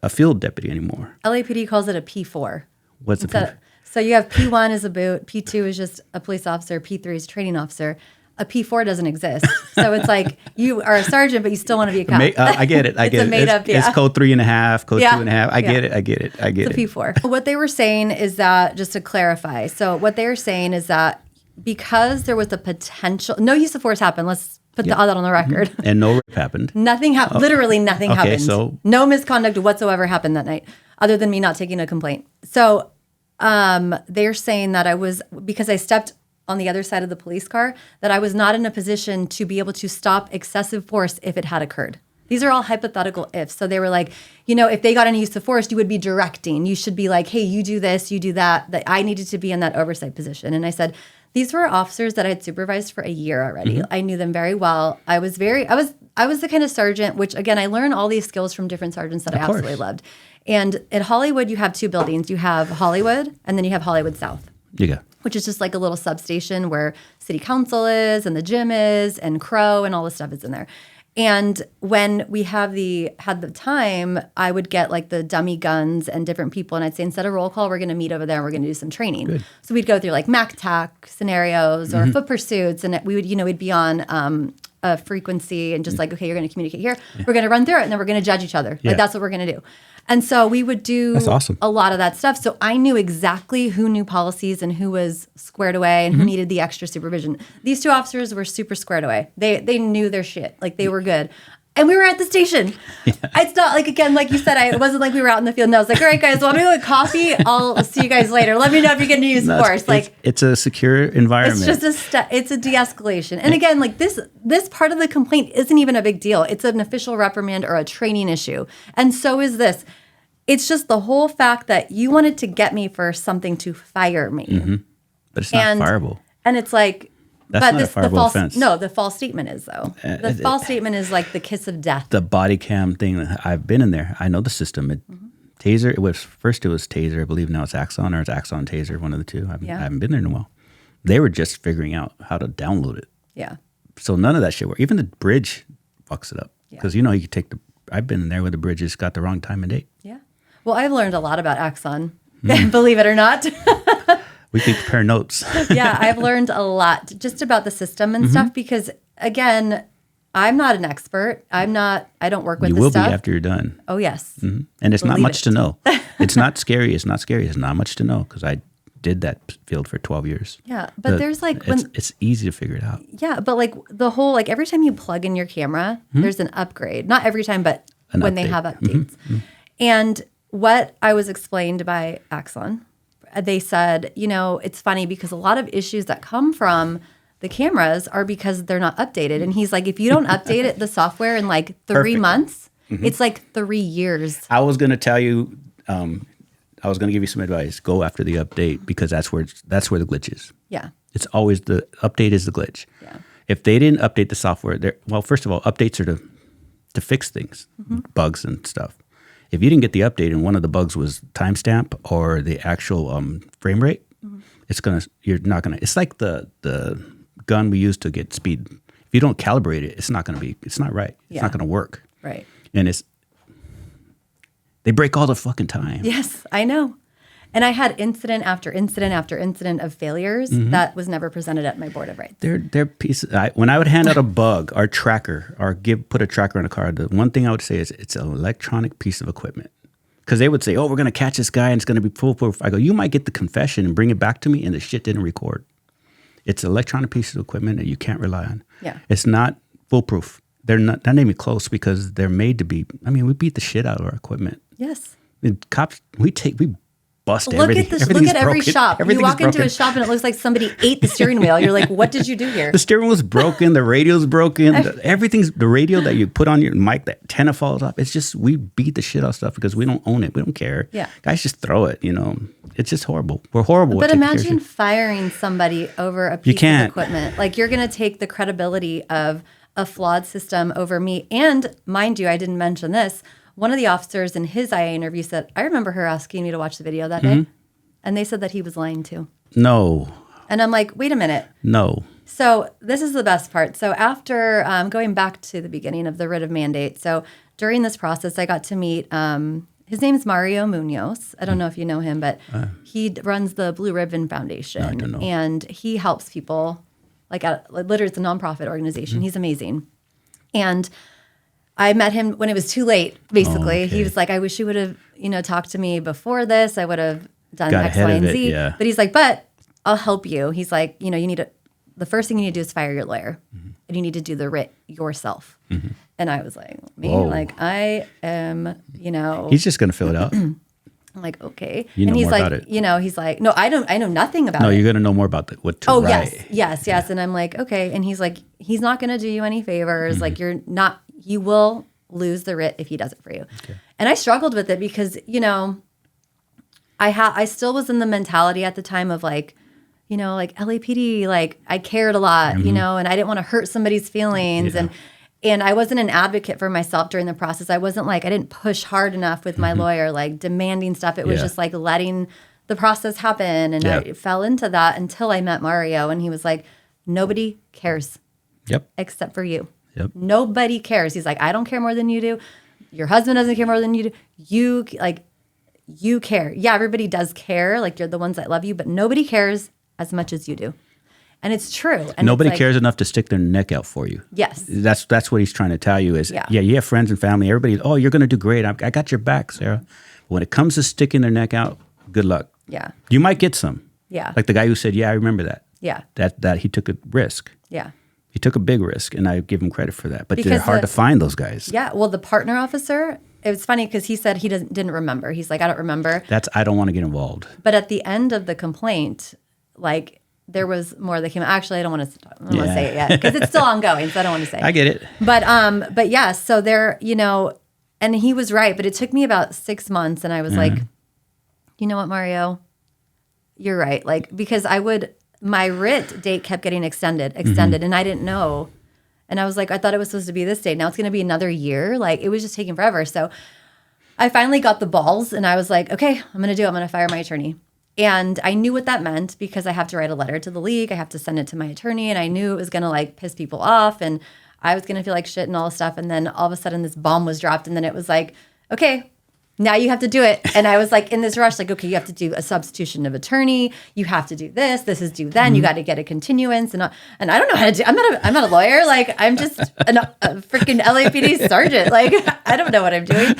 a field deputy anymore. LAPD calls it a P4. What's a P4? So you have P1 is a boot, P2 is just a police officer, P3 is a training officer. A P4 doesn't exist. So it's like you are a sergeant, but you still want to be a cop. I get it. It's made up, It's code 3.5, code 2.5. I get it. It's a P4. What they were saying is that, just to clarify, so what they were saying is that because there was a potential, no use of force happened. Let's put all that on the record. And no rape happened. Nothing happened. Literally nothing happened. So no misconduct whatsoever happened that night, other than me not taking a complaint. So they're saying that because I stepped on the other side of the police car, that I was not in a position to be able to stop excessive force if it had occurred. These are all hypothetical ifs. So they were like, if they got any use of force, you would be directing. You should be like, hey, you do this, you do that. That I needed to be in that oversight position. And I said, these were officers that I had supervised for a year already. I knew them very well. I was the kind of sergeant, which again, I learned all these skills from different sergeants that I absolutely loved. And at Hollywood, you have two buildings. You have Hollywood, and then you have Hollywood South. Yeah. Which is just like a little substation where city council is and the gym is and Crow and all this stuff is in there. And when we had the time, I would get like the dummy guns and different people, and I'd say, instead of roll call, we're going to meet over there and we're going to do some training. Good. So we'd go through like MAC-TAC scenarios or foot pursuits, and we would, we'd be on a frequency and just like, okay, you're going to communicate here. We're going to run through it, and then we're going to judge each other. Like that's what we're going to do. And so we would do a lot of that stuff. So I knew exactly who knew policies and who was squared away and who needed the extra supervision. These two officers were super squared away. They knew their shit. Like they were good. And we were at the station. Yeah. It's not like, again, like you said, it wasn't like we were out in the field and I was like, all right, guys, well, I'm going to go get coffee. I'll see you guys later. Let me know if you're going to use force. Like it's a secure environment. It's just it's a de-escalation. And again, like this part of the complaint isn't even a big deal. It's an official reprimand or a training issue. And so is this. It's just the whole fact that you wanted to get me for something to fire me. Mm-hmm. But it's not fireable. And it's like, that's not a fireable offense. No, the false statement is, though. The false statement is like the kiss of death. The body cam thing, I've been in there. I know the system. Taser, it was Taser, I believe now it's Axon, or it's Axon Taser, one of the two. I haven't been there in a while. They were just figuring out how to download it. Yeah. So none of that shit worked. Even the bridge fucks it up. Because, you can take I've been in there where the bridge has got the wrong time and date. Yeah. Well, I've learned a lot about Axon, believe it or not. We can compare notes. Yeah, I've learned a lot just about the system and stuff because, again, I'm not an expert. I don't work with this stuff. You will be after you're done. Oh, yes. Mm-hmm. And it's not much to know. It's not scary. It's not scary. It's not much to know because I did that field for 12 years. Yeah, but there's like... It's easy to figure it out. Yeah, but like the whole, like every time you plug in your camera, there's an upgrade. Not every time, but when they have updates. Mm-hmm. And what I was explained by Axon, they said, it's funny because a lot of issues that come from the cameras are because they're not updated. And he's like, if you don't update it, the software in like 3 months, it's like 3 years. I was going to tell you, I was going to give you some advice. Go after the update because that's where the glitch is. Yeah. It's always the update is the glitch. Yeah. If they didn't update the software, first of all, updates are to fix things, bugs and stuff. If you didn't get the update and one of the bugs was timestamp or the actual frame rate, you're not gonna. It's like the gun we use to get speed. If you don't calibrate it, it's not right. It's not gonna work. Right. And they break all the fucking time. Yes, I know. And I had incident after incident after incident of failures that was never presented at my board of rights. They're pieces. When I would hand out a bug or tracker or put a tracker on a car, the one thing I would say is it's an electronic piece of equipment. Because they would say, oh, we're going to catch this guy and it's going to be foolproof. I go, you might get the confession and bring it back to me and the shit didn't record. It's an electronic piece of equipment that you can't rely on. Yeah. It's not foolproof. They're not even close because they're made to be. I mean, we beat the shit out of our equipment. Yes. And cops, we bust Look everything. look at every broken. shop. You walk into broken. a shop and it looks like somebody ate the steering wheel. You're like, what did you do here? The steering wheel's broken. The radio's broken. Everything's the radio that you put on your mic, that antenna falls off. It's just, we beat the shit out of stuff because we don't own it. We don't care. Yeah. Guys just throw it, It's just horrible. We're horrible. But imagine firing somebody over a piece can't. of equipment. Like, you're going to take the credibility of a flawed system over me. And mind you, I didn't mention this. One of the officers in his IA interview said, I remember her asking me to watch the video that day. And they said that he was lying too. No. And I'm like, wait a minute. No. So this is the best part. So after going back to the beginning of the writ of mandate, so during this process, I got to meet, his name's Mario Munoz. I don't know if you know him, but he runs the Blue Ribbon Foundation. No, I don't know. And he helps people, literally it's a nonprofit organization. He's amazing. And I met him when it was too late, basically. He was like, I wish you would have, talked to me before this. I would have done Got X, ahead Y, of and it, Z. yeah. But he's like, but I'll help you. He's like, you need to, the first thing you need to do is fire your lawyer. And you need to do the writ yourself. And I was like, me? Whoa. Like, I am, He's just going to fill it out. I'm like, okay. You know and he's more like, about it. he's like, no, I know nothing about No, it. you're going to know more about what to write. Yes. And I'm like, okay. And he's like, he's not going to do you any favors. Like, you will lose the writ if he does it for you. Okay. And I struggled with it because, I still was in the mentality at the time of like LAPD, like I cared a lot, and I didn't want to hurt somebody's feelings. And I wasn't an advocate for myself during the process. I wasn't I didn't push hard enough with my lawyer, like demanding stuff. It was just like letting the process happen. And I fell into that until I met Mario, and he was like, nobody cares. Yep. Except for you. Yep. Nobody cares. He's like, I don't care more than you do. Your husband doesn't care more than you do. You care. Yeah, everybody does care. Like, you're the ones that love you, but nobody cares as much as you do. And it's true. And nobody cares enough to stick their neck out for you. Yes. That's what he's trying to tell you is, you have friends and family. Everybody, you're going to do great. I got your back, Sarah. But when it comes to sticking their neck out, good luck. Yeah. You might get some. Yeah. Like the guy who said, I remember that. Yeah. That he took a risk. Yeah. He took a big risk, and I give him credit for that. But they're hard to find, those guys. Yeah. Well, the partner officer, it was funny because he said he didn't remember. He's like, I don't remember. I don't want to get involved. But at the end of the complaint, there was more that came out. Actually, I don't want to say it yet because it's still ongoing, so I don't want to say. I get it. But yeah, so there, and he was right, but it took me about 6 months, and I was like, you know what, Mario, you're right. Because my writ date kept getting extended, and I didn't know. And I was like, I thought it was supposed to be this date. Now it's going to be another year. It was just taking forever. So I finally got the balls, and I was like, okay, I'm going to do it. I'm going to fire my attorney. And I knew what that meant because I have to write a letter to the league. I have to send it to my attorney, and I knew it was going to piss people off, and I was going to feel like shit and all this stuff. And then all of a sudden this bomb was dropped, and then it was like, okay, now you have to do it. And I was in this rush, okay, you have to do a substitution of attorney. You have to do this. This is due then. You got to get a continuance. And I don't know how to do. I'm not a lawyer. I'm just a freaking LAPD sergeant. I don't know what I'm doing.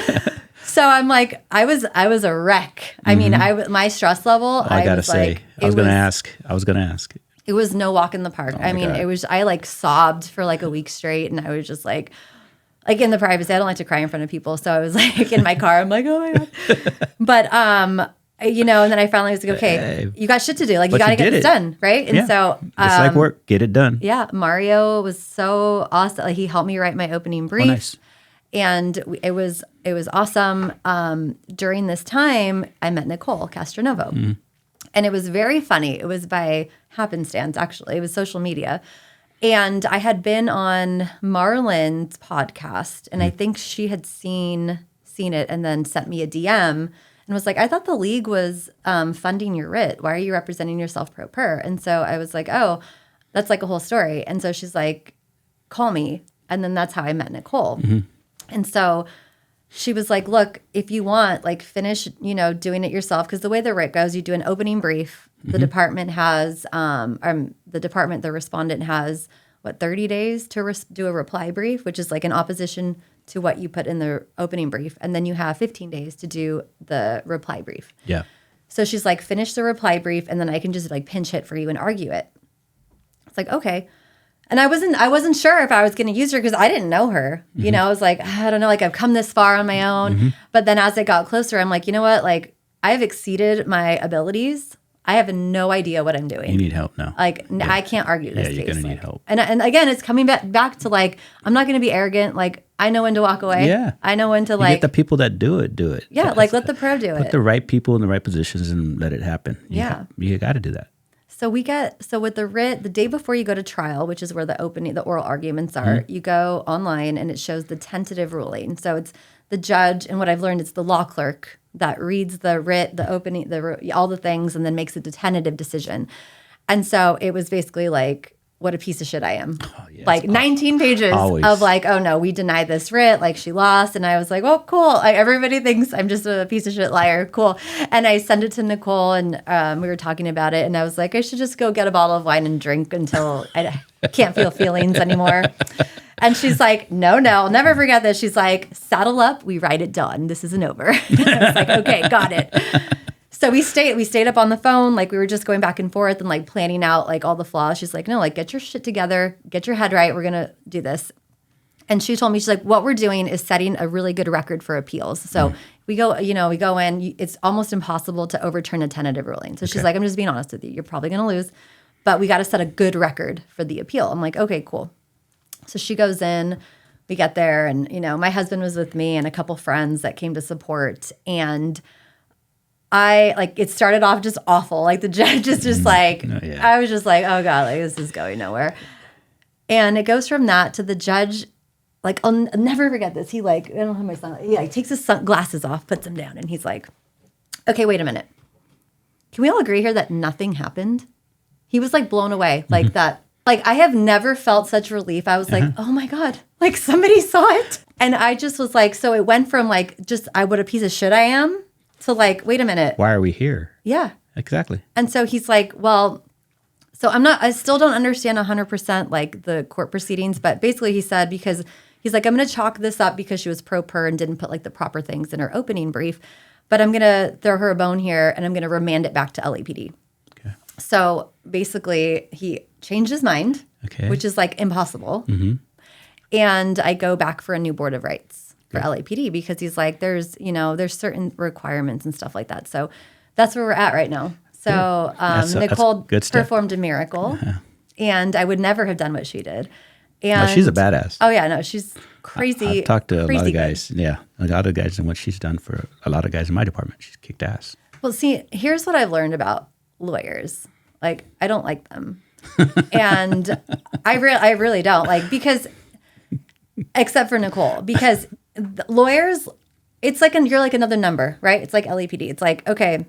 So I'm I was a wreck. I mean, my stress level. I gotta say, I was gonna ask. It was no walk in the park. I mean, it was. I sobbed for a week straight, and I was just like in the privacy. I don't like to cry in front of people, so I was in my car. I'm like, oh my god. But and then I finally was like, okay, you got shit to do. You got to get this done, right? And so it's like work, get it done. Yeah, Mario was so awesome. He helped me write my opening brief. Oh, nice. And it was awesome. During this time, I met Nicole Castronovo. And it was very funny. It was by happenstance, actually. It was social media. And I had been on Marlon's podcast, and I think she had seen it and then sent me a DM and was like, I thought the league was funding your writ. Why are you representing yourself pro per? And so I was like, oh, that's a whole story. And so she's like, call me. And then that's how I met Nicole. And so she was like, look, if you want, finish, doing it yourself. Because the way the writ goes, you do an opening brief. The department has, the respondent has, 30 days to do a reply brief, which is an opposition to what you put in the opening brief. And then you have 15 days to do the reply brief. Yeah. So she's like, finish the reply brief, and then I can just pinch hit for you and argue it. It's okay. And I wasn't sure if I was going to use her because I didn't know her. I was like, I don't know, I've come this far on my own. But then as it got closer, I'm like, you know what? I have exceeded my abilities. I have no idea what I'm doing. You need help now. Like, I can't argue this case. You're going to need help. And again, it's coming back to like, I'm not going to be arrogant. Like, I know when to walk away. Yeah. I know when to Get the people that do it. Yeah, like let the pro do it. Put the right people in the right positions and let it happen. You got to do that. So with the writ, the day before you go to trial, which is where the oral arguments are, you go online and it shows the tentative ruling. So it's the judge, and what I've learned, it's the law clerk that reads the writ, the opening, all the things, and then makes a tentative decision. And so it was basically like, what a piece of shit I am. Oh, yeah, like 19 pages of like, oh no, we denied this writ, like she lost. And I was like, oh, cool. Everybody thinks I'm just a piece of shit liar. Cool. And I sent it to Nicole, and we were talking about it. And I was like, I should just go get a bottle of wine and drink until I can't feel feelings anymore. And she's like, no, I'll never forget this. She's like, saddle up, we write it done. This isn't over. I was like, okay, got it. So we stayed up on the phone, like we were just going back and forth and like planning out like all the flaws. She's like, no, like get your shit together, get your head right. We're going to do this. And she told me, she's like, what we're doing is setting a really good record for appeals. So we go in, it's almost impossible to overturn a tentative ruling. So she's like, I'm just being honest with you. You're probably going to lose, but we got to set a good record for the appeal. I'm like, okay, cool. So she goes in, we get there, and, my husband was with me and a couple friends that came to support. And it started off just awful. Like the judge is just like, I was just like, oh God, like this is going nowhere. And it goes from that to the judge, like, I'll never forget this. He I don't have my son. He takes his glasses off, puts them down, and he's like, okay, wait a minute. Can we all agree here that nothing happened? He was like blown away like that. Like, I have never felt such relief. I was like, oh my God, like somebody saw it. And I just was like, so it went from like, just, what a piece of shit I am, to like, wait a minute. Why are we here? Yeah. Exactly. And so he's like, well, so I still don't understand 100% like the court proceedings, but basically he said, because he's like, I'm going to chalk this up because she was pro per and didn't put like the proper things in her opening brief, but I'm going to throw her a bone here and I'm going to remand it back to LAPD. Okay. So basically he changed his mind, which is like impossible. Mm-hmm. And I go back for a new board of rights for LAPD because he's like, there's certain requirements and stuff like that. So that's where we're at right now. So Nicole performed a miracle, and I would never have done what she did. And she's a badass. Oh yeah, no, she's crazy. I've talked to a lot of guys. Good. Yeah, a lot of guys, and what she's done for a lot of guys in my department. She's kicked ass. Well, see, here's what I've learned about lawyers. Like, I don't like them, and I really don't like, because except for Nicole, because lawyers, it's like you're like another number, right? It's like LAPD. It's like, okay,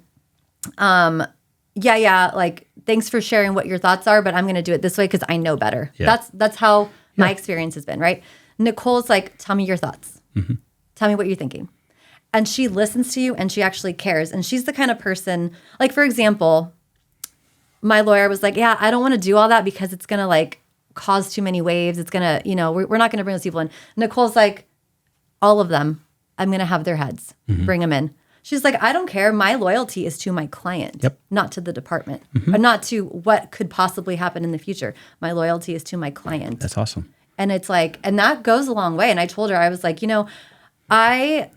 like, thanks for sharing what your thoughts are, but I'm going to do it this way because I know better. Yeah. That's how my experience has been, right? Nicole's like, tell me your thoughts. Mm-hmm. Tell me what you're thinking. And she listens to you and she actually cares. And she's the kind of person, like, for example, my lawyer was like, yeah, I don't want to do all that because it's going to like cause too many waves. It's going to, we're not going to bring those people in. Nicole's like, all of them, I'm going to have their heads. Mm-hmm. Bring them in. She's like, I don't care. My loyalty is to my client, not to the department, or not to what could possibly happen in the future. My loyalty is to my client. That's awesome. And it's like, and that goes a long way. And I told her, I was like, I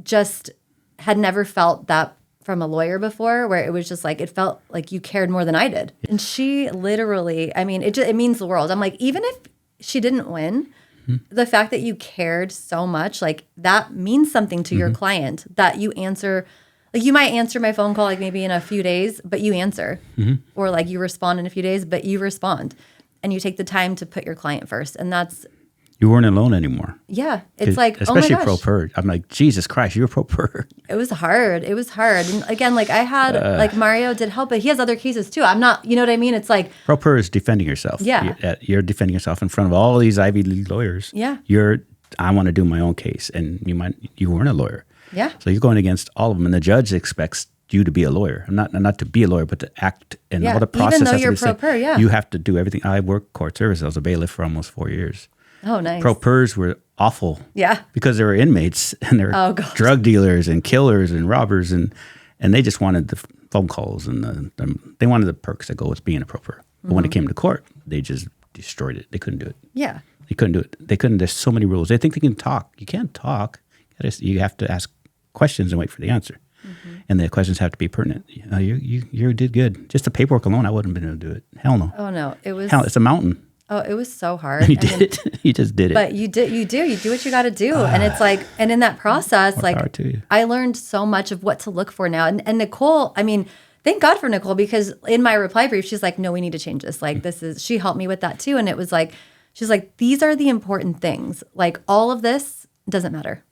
just had never felt that from a lawyer before, where it was just like, it felt like you cared more than I did. And she literally, I mean, it means the world. I'm like, even if she didn't win, the fact that you cared so much, like, that means something to your client, that you answer. Like, you might answer my phone call like maybe in a few days, but you answer. Or like you respond in a few days, but you respond. And you take the time to put your client first. And that's... You weren't alone anymore. Yeah. It's like, especially oh my gosh. pro per. I'm like, Jesus Christ, you're pro per. It was hard. And again, like, I had, like, Mario did help, but he has other cases too. I'm not, you know what I mean? It's like... Pro per is defending yourself. Yeah. You're defending yourself in front of all these Ivy League lawyers. Yeah. I want to do my own case. And you weren't a lawyer. Yeah. So you're going against all of them. And the judge expects you to be a lawyer. Not to be a lawyer, but to act and all the process. Even though you're pro per, you have to do everything. I worked court service. I was a bailiff for almost 4 years. Oh, nice. Pro pers were awful. Yeah. Because they were inmates and they were drug dealers and killers and robbers, and they just wanted the phone calls and they wanted the perks that go with being a pro per. But when it came to court, they just destroyed it. They couldn't do it. Yeah. They couldn't do it. There's so many rules. They think they can talk. You can't talk. You have to ask questions and wait for the answer. And the questions have to be pertinent. You did good. Just the paperwork alone, I wouldn't have been able to do it. Hell no. Oh no, it was. Hell, it's a mountain. Oh, it was so hard. You did it. You just did it. But you do what you got to do. And it's like, and in that process, like I learned so much of what to look for now. And Nicole, I mean, thank God for Nicole, because in my reply brief, she's like, no, we need to change this. Like she helped me with that too. And it was like, she's like, these are the important things. Like all of this doesn't matter.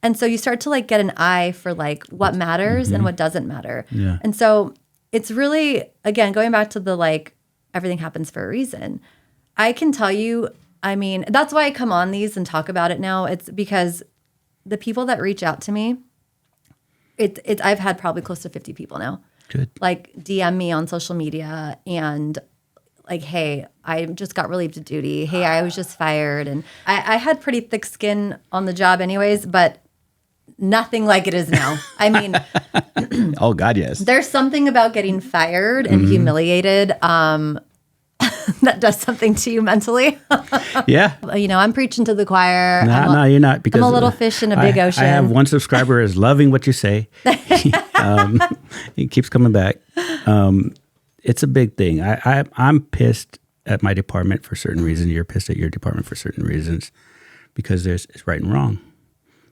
And so you start to like get an eye for like what matters and what doesn't matter. Yeah. And so it's really, again, going back to the like, everything happens for a reason. I can tell you, I mean, that's why I come on these and talk about it now. It's because the people that reach out to me, I've had probably close to 50 people now. Good. Like DM me on social media and like, hey, I just got relieved of duty. Hey, I was just fired. And I had pretty thick skin on the job anyways, but nothing like it is now. I mean. Oh, God, yes. There's something about getting fired and humiliated that does something to you mentally. Yeah. You know, I'm preaching to the choir. No, you're not. Because I'm a little fish in a big ocean. I have one subscriber is loving what you say. He keeps coming back. It's a big thing. I'm pissed at my department for certain reasons. You're pissed at your department for certain reasons because it's right and wrong.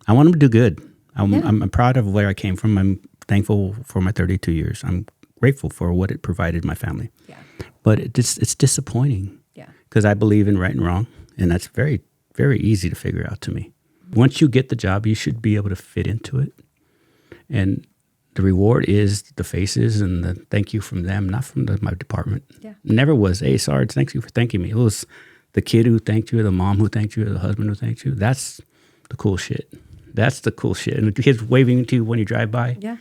I want them to do good. I'm proud of where I came from. I'm thankful for my 32 years. I'm grateful for what it provided my family. Yeah. But it's disappointing. Yeah. Because I believe in right and wrong, and that's very, very easy to figure out to me. Once you get the job, you should be able to fit into it. And the reward is the faces and the thank you from them, not from my department. Yeah. It never was, hey, Sarge, thank you for thanking me. It was the kid who thanked you, the mom who thanked you, the husband who thanked you. That's the cool shit. That's the cool shit. And the kids waving to you when you drive by. Yeah.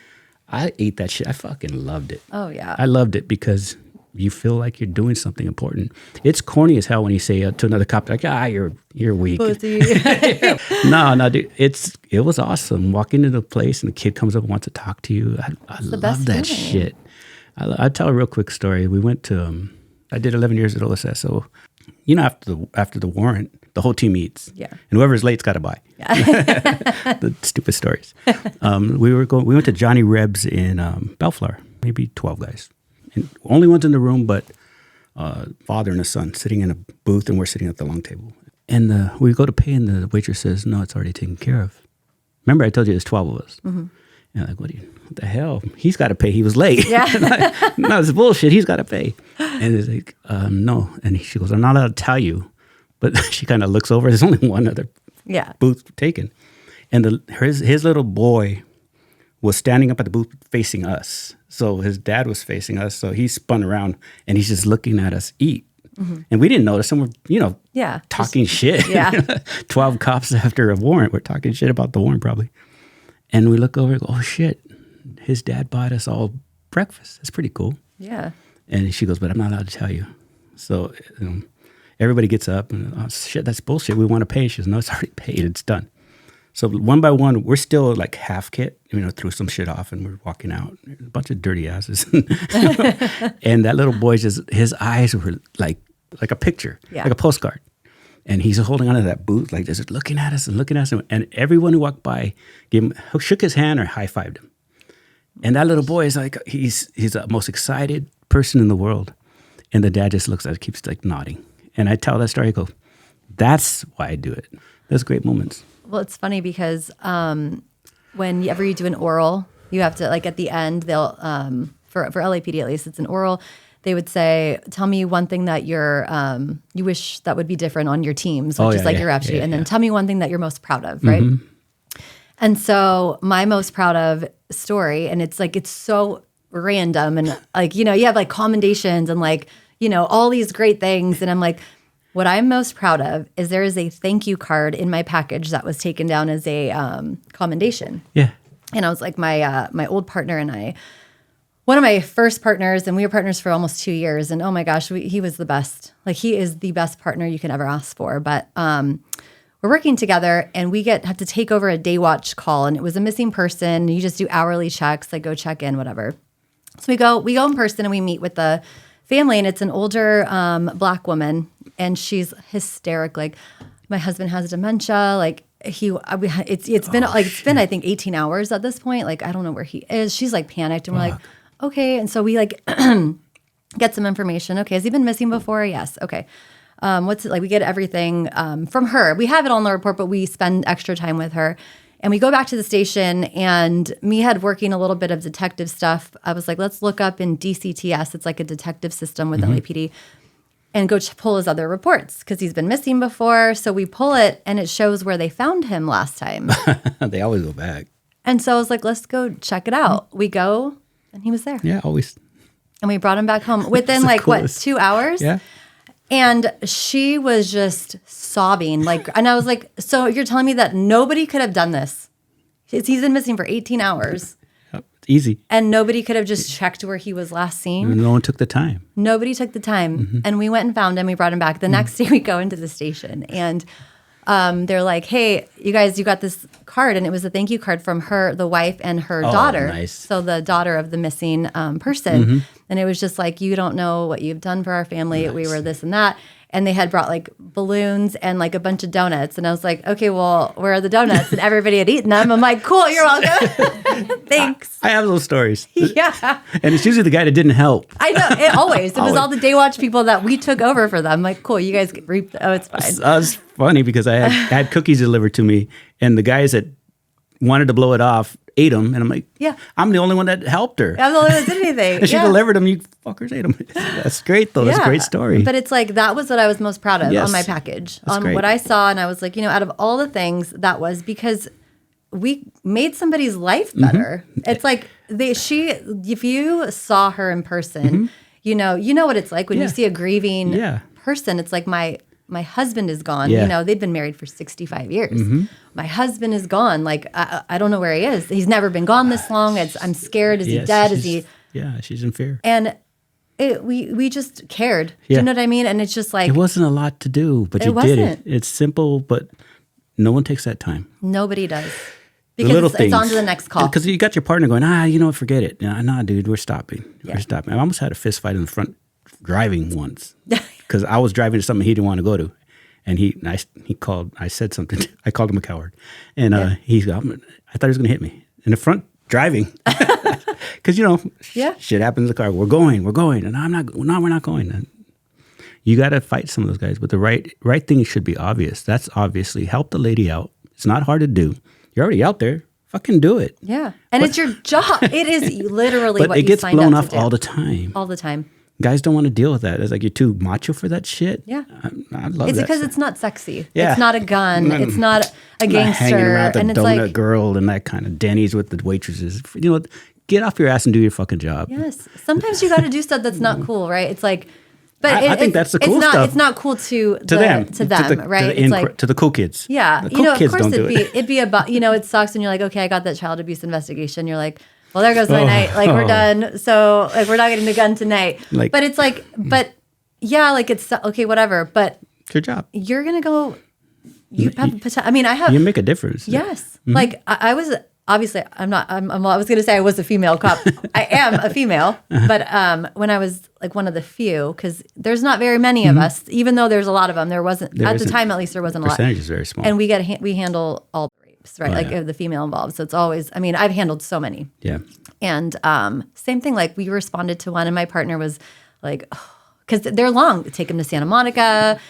I ate that shit. I fucking loved it. Oh, yeah. I loved it because you feel like you're doing something important. It's corny as hell when you say to another cop, like, you're weak. No, dude. It was awesome. Walking into the place and the kid comes up and wants to talk to you. I love that shit. I'll tell a real quick story. We went to, I did 11 years at OSS. So, you know, after the warrant, the whole team eats. Yeah. And whoever's late's got to buy. Yeah. The stupid stories. We went to Johnny Reb's in Bellflower, maybe 12 guys. And only ones in the room, but father and a son sitting in a booth, and we're sitting at the long table. And we go to pay, and the waitress says, "No, it's already taken care of." Remember, I told you there's 12 of us. Mm-hmm. And I'm like, what the hell? He's got to pay. He was late. Yeah. No, it's bullshit. He's got to pay. And it's like, no. And she goes, "I'm not allowed to tell you." But she kind of looks over. There's only one other booth taken. And his little boy was standing up at the booth facing us. So his dad was facing us. So he spun around and he's just looking at us eat. Mm-hmm. And we didn't notice him. We're, talking shit. Yeah. 12 cops after a warrant. We're talking shit about the warrant probably. And we look over and go, oh shit, his dad bought us all breakfast. That's pretty cool. Yeah. And she goes, but I'm not allowed to tell you. So everybody gets up and, oh shit, that's bullshit. We want to pay. She goes, no, it's already paid. It's done. So one by one, we're still like half kit, threw some shit off and we're walking out. A bunch of dirty asses. And that little boy his eyes were like a picture, like a postcard. And he's holding onto that boot, like just looking at us and looking at us. And everyone who walked by shook his hand or high-fived him. And that little boy is like, he's the most excited person in the world. And the dad just looks at it, keeps like nodding. And I tell that story, I go, that's why I do it. Those great moments. Well, it's funny because whenever you do an oral, you have to, like at the end, they'll, for LAPD at least, it's an oral. They would say, tell me one thing that you wish that would be different on your teams, which is like your rap sheet. And then tell me one thing that you're most proud of, right? Mm-hmm. And so my most proud of story, and it's like, it's so random. And like, you have like commendations and like, all these great things. And I'm like, what I'm most proud of is there is a thank you card in my package that was taken down as a commendation. Yeah. And I was like, my old partner and I, one of my first partners, and we were partners for almost 2 years. And oh my gosh, he was the best. Like he is the best partner you can ever ask for. But we're working together and we have to take over a day watch call. And it was a missing person. You just do hourly checks, like go check in, whatever. So we go in person and we meet with the family, and it's an older Black woman, and she's hysterical. Like, my husband has dementia. Like, it's been I think 18 hours at this point. Like, I don't know where he is. She's like panicked, and we're like, okay. And so we like get some information. Okay, has he been missing before? Yes. Okay. What's it like? We get everything from her. We have it on the report, but we spend extra time with her. And we go back to the station, and me had working a little bit of detective stuff. I was like, let's look up in DCTS. It's like a detective system with LAPD, and go pull his other reports because he's been missing before. So we pull it, and it shows where they found him last time. They always go back. And so I was like, let's go check it out. We go, and he was there. Yeah, always. And we brought him back home within like, what, 2 hours? Yeah. And she was just sobbing. And I was like, so you're telling me that nobody could have done this? He's been missing for 18 hours. Yep. Easy. And nobody could have just checked where he was last seen? No one took the time. Nobody took the time. And we went and found him. We brought him back. The next day we go into the station, and they're like, hey, you guys, you got this card. And it was a thank you card from the wife and her daughter. Nice. So the daughter of the missing person. And it was just like, you don't know what you've done for our family. Nice. We were this and that. And they had brought like balloons and like a bunch of donuts. And I was like, okay, well, where are the donuts? And everybody had eaten them. I'm like, cool, you're welcome. Thanks. I have those stories. Yeah. And it's usually the guy that didn't help. I know. It was all the day watch people that we took over for them. I'm like, cool, you guys reap. Oh, it's fine. It was funny because I had cookies delivered to me, and the guys that wanted to blow it off ate them, and I'm like, yeah, I'm the only one that helped her. I'm the only one that did anything. And she delivered them. You fuckers ate them. That's great, though. That's a great story. But it's like, that was what I was most proud of on my package. That's great. What I saw, and I was like, out of all the things, that was because we made somebody's life better. It's like, if you saw her in person, you know what it's like when you see a grieving person. It's like, my husband is gone. They'd been married for 65 years. My husband is gone. Like, I don't know where he is. He's never been gone this long. I'm scared. Is he dead? Is he? Yeah, she's in fear. And we just cared. Do you know what I mean? And it's just like, it wasn't a lot to do, but you did it. It's simple, but no one takes that time. Nobody does. Because it's on to the next call. Because you got your partner going, forget it. Nah, dude, we're stopping. Yeah. We're stopping. I almost had a fist fight in the front driving once. Because I was driving to something he didn't want to go to. And he called, I said something, I called him a coward. And I thought he was going to hit me in the front driving. Because, shit happens in the car. We're going. And we're not going. And you got to fight some of those guys. But the right thing should be obvious. That's obviously help the lady out. It's not hard to do. You're already out there. Fucking do it. Yeah. And it's your job. It is literally what you signed up to do. But it gets blown off all the time. All the time. Guys don't want to deal with that. It's like, you're too macho for that shit. Yeah. I love it's that. because it's not sexy. Yeah. It's not a gun. It's not a gangster. Hanging around the and it's donut like, girl and that kind of Denny's with the waitresses. Get off your ass and do your fucking job. Yes. Sometimes you got to do stuff that's not cool, right? It's like, but I think that's the cool stuff. It's not cool to them, right? It's like to the cool kids. Yeah. The cool kids of course don't do it'd be about, it sucks when you're like, okay, I got that child abuse investigation. You're like, well, there goes my night. Like, we're done. So, like, we're not getting the gun tonight. But it's like, it's okay, whatever. But it's your job. You're gonna go. You have potential. I mean, I have. You make a difference. Yes. Mm-hmm. Like, I was obviously. I was gonna say I was a female cop. I am a female. But when I was like one of the few, because there's not very many of us. Even though there's a lot of them, there wasn't at the time. At least there wasn't a lot. Percentage is very small. And we handle all. Right? The female involved. So it's always, I've handled so many. Yeah. And same thing, like we responded to one and my partner was like, because they're long. Take them to Santa Monica,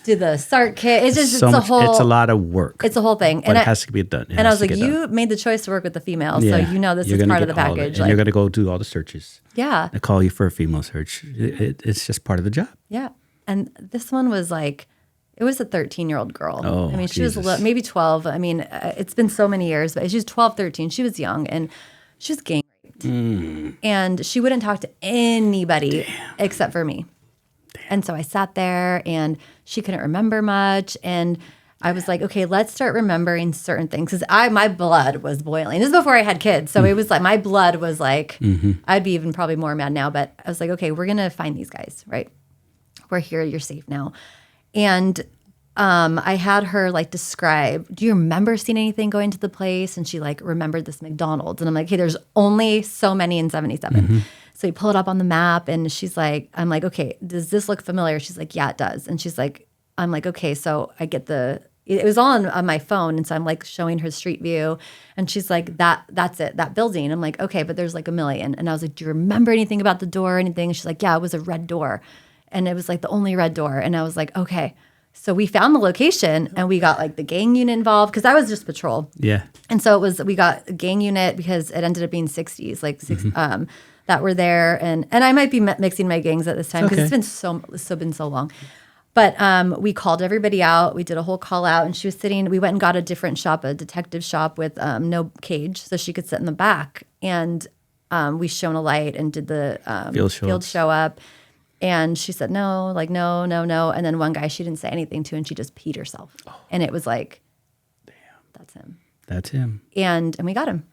do the SART kit. It's just, it's a lot of work. It's a whole thing. But it has to be done. And I was like, you made the choice to work with the female. So this is part of the package. And you're going to go do all the searches. Yeah. They call you for a female search. It's just part of the job. Yeah. And this one was like, it was a 13-year-old girl. Oh, she was maybe 12. It's been so many years, but she was 12, 13. She was young, and she was gang raped. And she wouldn't talk to anybody except for me. And so I sat there, and she couldn't remember much. And I was like, okay, let's start remembering certain things. Because my blood was boiling. This is before I had kids. So it was like, my blood was like, I'd be even probably more mad now. But I was like, okay, we're going to find these guys, right? We're here. You're safe now. And I had her like describe, do you remember seeing anything going to the place? And she like remembered this McDonald's. And I'm like, okay, there's only so many in 77. So you pull it up on the map and she's like, I'm like, okay, does this look familiar? She's like, yeah, it does. And she's like, I'm like, okay, so I get the it was all on my phone. And so I'm like showing her street view. And she's like, that's it, that building. I'm like, okay, but there's like a million. And I was like, do you remember anything about the door or anything? And she's like, yeah, it was a red door. And it was like the only red door. And I was like, okay. So we found the location and we got like the gang unit involved because I was just patrol. Yeah. And so we got a gang unit because it ended up being 60s, like that were there. And I might be mixing my gangs at this time because it's been so long. But we called everybody out. We did a whole call out and she was we went and got a different shop, a detective shop with no cage so she could sit in the back. And we shone a light and did the field show up. And she said, no. And then one guy she didn't say anything to and she just peed herself. Oh. And it was like, damn, that's him. And we got him.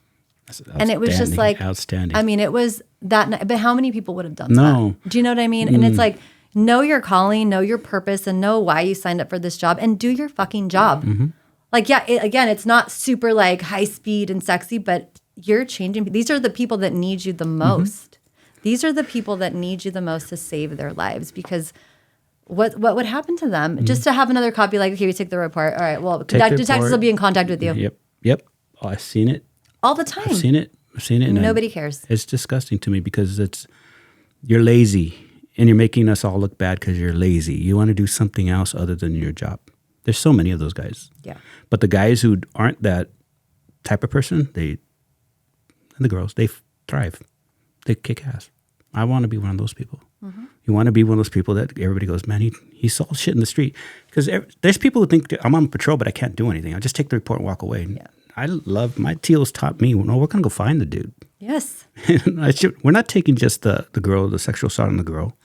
And it was just like, outstanding. I mean, it was that, but how many people would have done that? Do you know what I mean? And it's like, know your calling, know your purpose, and know why you signed up for this job and do your fucking job. Mm-hmm. Like, yeah, again, it's not super like high speed and sexy, but you're changing. These are the people that need you the most. Mm-hmm. These are the people that need you the most to save their lives because what would happen to them? Mm-hmm. Just to have another copy like, okay, we take the report. All right, well, detectives will be in contact with you. Yep. Oh, I've seen it. All the time. I've seen it. And nobody cares. It's disgusting to me because you're lazy and you're making us all look bad because you're lazy. You want to do something else other than your job. There's so many of those guys. Yeah. But the guys who aren't that type of person, and the girls, they thrive. They kick ass. I want to be one of those people. Mm-hmm. You want to be one of those people that everybody goes, man, he saw shit in the street. Because there's people who think I'm on patrol, but I can't do anything. I just take the report and walk away. Yeah. I love, my TOs taught me, no, we're going to go find the dude. Yes. We're not taking just the girl, the sexual assault on the girl.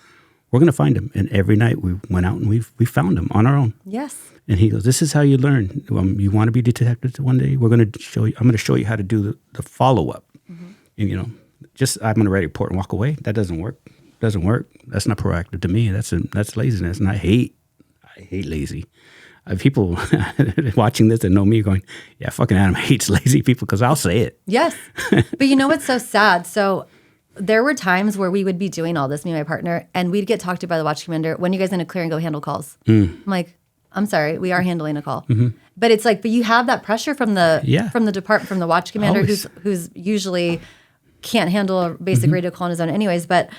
We're going to find him. And every night we went out and we found him on our own. Yes. And he goes, this is how you learn. You want to be detective one day? I'm going to show you how to do the follow-up. Mm-hmm. And, I'm going to write a report and walk away. That doesn't work. That's not proactive to me. That's laziness. And I hate lazy. People watching this that know me going, yeah, fucking Adam hates lazy people because I'll say it. Yes. But you know what's so sad? So there were times where we would be doing all this, me and my partner, and we'd get talked to by the watch commander, when you guys going to clear and go handle calls? I'm like, I'm sorry, we are handling a call. Mm-hmm. But it's like, but you have that pressure from the department, from the watch commander who's usually can't handle a basic radio call on his own anyways. But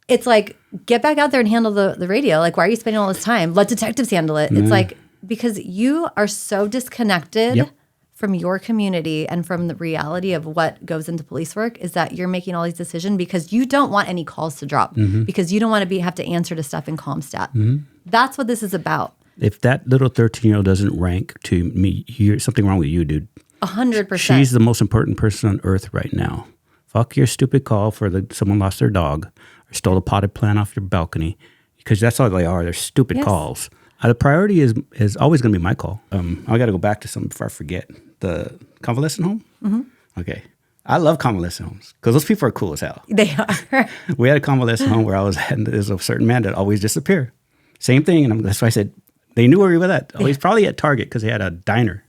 it's like, get back out there and handle the radio. Like, why are you spending all this time? Let detectives handle it. It's like, because you are so disconnected from your community and from the reality of what goes into police work is that you're making all these decisions because you don't want any calls to drop because you don't want to have to answer to stuff in CommStat. Mm-hmm. That's what this is about. If that little 13-year-old doesn't rank to me, there's something wrong with you, dude. 100%. She's the most important person on earth right now. Fuck your stupid call for someone lost their dog or stole a potted plant off your balcony because that's all they are. They're stupid calls. The priority is always going to be my call. I got to go back to something before I forget. The convalescent home? Mm-hmm. Okay. I love convalescent homes because those people are cool as hell. They are. We had a convalescent home where I was at, and there's a certain man that always disappeared. Same thing, and that's why I said, they knew where we were at. Oh, he's probably at Target because they had a diner.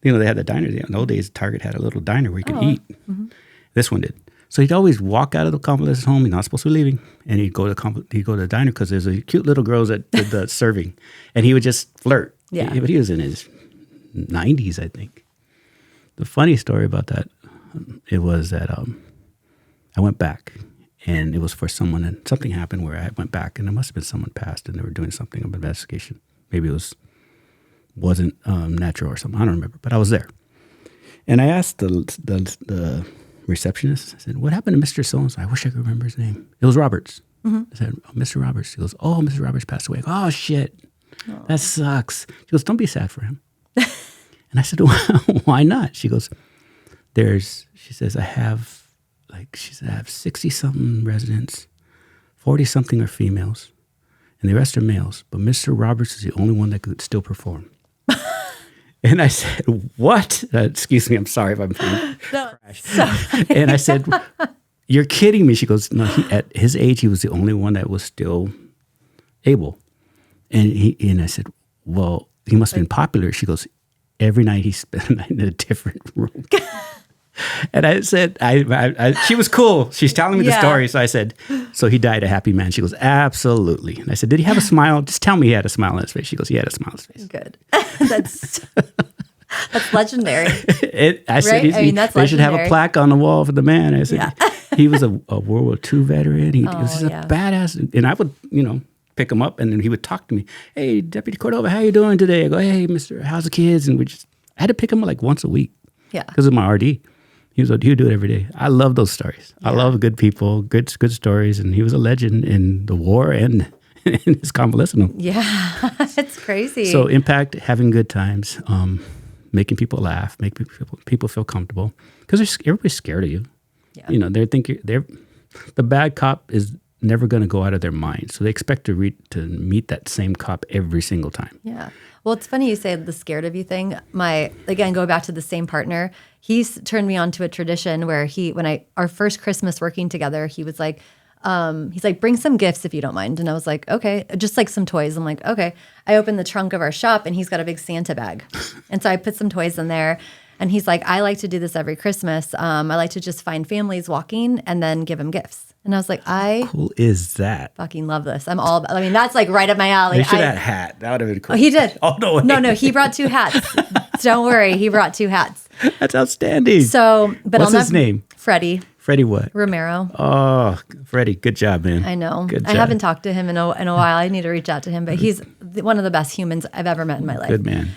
They had the diner. In the old days, Target had a little diner where you could eat. Mm-hmm. This one did. So he'd always walk out of the convalescent home. He's not supposed to be leaving. And he'd go to the diner because there's a cute little girl that did the serving. And he would just flirt. Yeah. But he was in his 90s, I think. The funny story about that, it was that I went back. And it was for someone, and something happened where I went back, and it must have been someone passed, and they were doing something of investigation. Maybe it wasn't natural or something. I don't remember, but I was there. And I asked the receptionist, I said, what happened to Mr. So-and-so? I wish I could remember his name. It was Roberts. Mm-hmm. I said, oh, Mr. Roberts. He goes, oh, Mr. Roberts passed away. Oh, shit. Aww. That sucks. She goes, don't be sad for him. And I said, well, why not? She goes, she says, I have 60-something residents, 40-something are females, and the rest are males. But Mr. Roberts is the only one that could still perform. And I said, what? Excuse me, I'm sorry if I'm being crash. And I said, you're kidding me. She goes, no, at his age, he was the only one that was still able. And I said, well, he must have been popular. She goes, every night he spent a night in a different room. And I said, she was cool. She's telling me the Yeah. story. So I said, so he died a happy man. She goes, absolutely. And I said, did he have a smile? Just tell me he had a smile on his face. She goes, he had a smile on his face. Good. That's legendary. I said, Right? I mean, that's they should have a legendary. plaque on the wall for the man. I said, he was a World War II veteran. He was just a badass. And I would, pick him up and then he would talk to me. Hey, Deputy Cordova, how you doing today? I go, hey, mister, how's the kids? And I had to pick him up like once a week. Yeah. Because of my RD. He would do it every day. I love those stories. Yeah. I love good people, good stories. And he was a legend in the war and in his convalescent home. Yeah, it's crazy. So impact, having good times, making people laugh, making people feel comfortable. Because everybody's scared of you. Yeah. They think the bad cop is never going to go out of their mind. So they expect to meet that same cop every single time. Yeah. Well, it's funny you say the scared of you thing. Again, going back to the same partner, he's turned me on to a tradition where our first Christmas working together, he was like, he's like, bring some gifts if you don't mind. And I was like, okay, just like some toys. I'm like, okay. I opened the trunk of our shop and he's got a big Santa bag. And so I put some toys in there. And he's like, I like to do this every Christmas. I like to just find families walking and then give them gifts. And I was like, How cool is that? Fucking love this. That's like right up my alley. They should have had a hat. That would have been cool. Oh, he did. Oh, no way. No, he brought 2 hats. Don't worry. He brought 2 hats. That's outstanding. So, but what's his name? Freddie. Freddie what? Romero. Oh, Freddie, good job, man. I know. Good I job. haven't talked to him in a while. I need to reach out to him, but he's one of the best humans I've ever met in my life. Good man.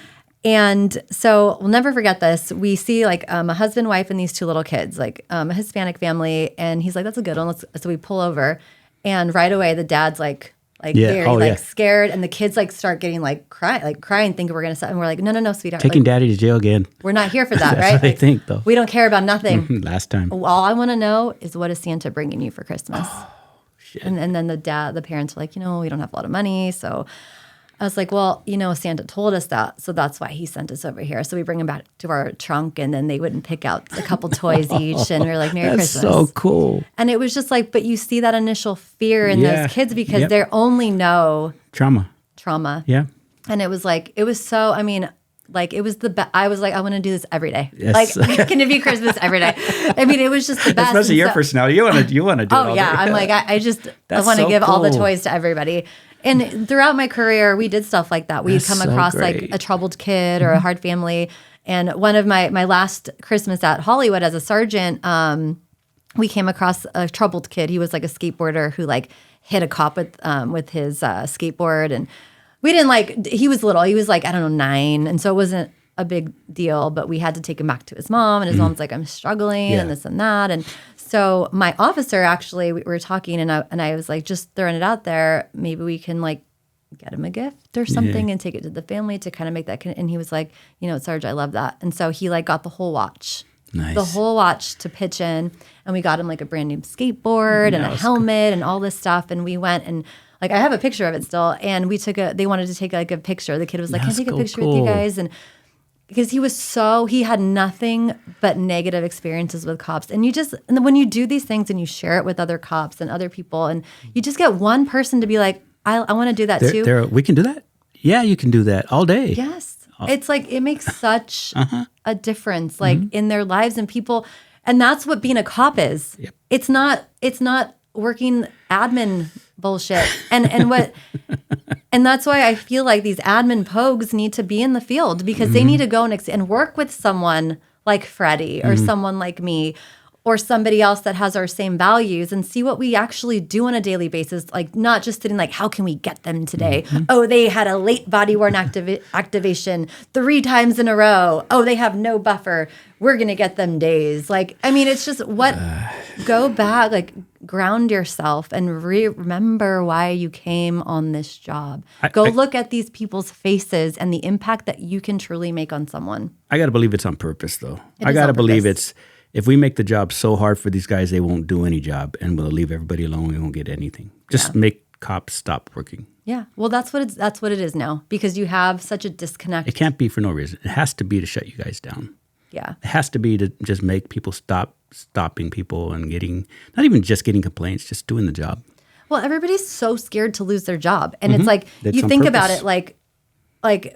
And so we'll never forget this. We see like a husband, wife, and these 2 little kids, like a Hispanic family. And he's like, that's a good one. So we pull over. And right away, the dad's like very scared. And the kids like start getting crying, thinking we're going to, and we're like, no, sweetheart. Taking daddy to jail again. We're not here for that, That's right? what they think, though. We don't care about nothing. Last time. All I want to know is what is Santa bringing you for Christmas? Oh, shit. And then the parents were like, we don't have a lot of money. So I was like, well, Santa told us that. So that's why he sent us over here. So we bring him back to our trunk and then they wouldn't pick out a couple toys each. And we're like, Merry Christmas. That's so cool. And it was just like, but you see that initial fear in those kids because they only know trauma. Yeah. And it was so, it was the best. I was like, I want to do this every day. Yes. Like, can it be Christmas every day? It was just the best. Especially your personality. You want to do it all yeah. day. I'm like, I want to give all the toys to everybody. And throughout my career, we did stuff like that. We'd come across like a troubled kid or a hard family. And one of my last Christmas at Hollywood as a sergeant, we came across a troubled kid. He was like a skateboarder who like hit a cop with his skateboard. And we didn't he was little. He was like, I don't know, 9. And so it wasn't a big deal, but we had to take him back to his mom. And his mom's like, I'm struggling and this and that. And so my officer, actually, we were talking and I was like, just throwing it out there. Maybe we can like get him a gift or something and take it to the family to kind of make that. And he was like, Sarge, I love that. And so he like got the whole watch. Nice. The whole watch to pitch in. And we got him like a brand new skateboard and a helmet and all this stuff. And we went and like, I have a picture of it still. And they wanted to take like a picture. The kid was like, can I take a picture with you guys? And because he had nothing but negative experiences with cops. And when you do these things and you share it with other cops and other people, and you just get one person to be like, I want to do that too. We can do that? Yeah, you can do that all day. Yes. It's like, it makes such a difference, like in their lives and people. And that's what being a cop is. Yep. It's not working admin bullshit. And that's why I feel like these admin pogues need to be in the field because they need to go and work with someone like Freddie or someone like me or somebody else that has our same values and see what we actually do on a daily basis. Like not just sitting like, how can we get them today? Oh, they had a late body worn activation 3 times in a row. Oh, they have no buffer. We're going to get them days. It's just go back, like ground yourself and remember why you came on this job. Go look at these people's faces and the impact that you can truly make on someone. I got to believe it's on purpose though. I got to believe if we make the job so hard for these guys, they won't do any job and we'll leave everybody alone. We won't get anything. Just make cops stop working. Yeah. Well, that's what it is now because you have such a disconnect. It can't be for no reason. It has to be to shut you guys down. Yeah. It has to be to just make people stopping people and not even just getting complaints, just doing the job. Well, everybody's so scared to lose their job. And it's like, you think about it, like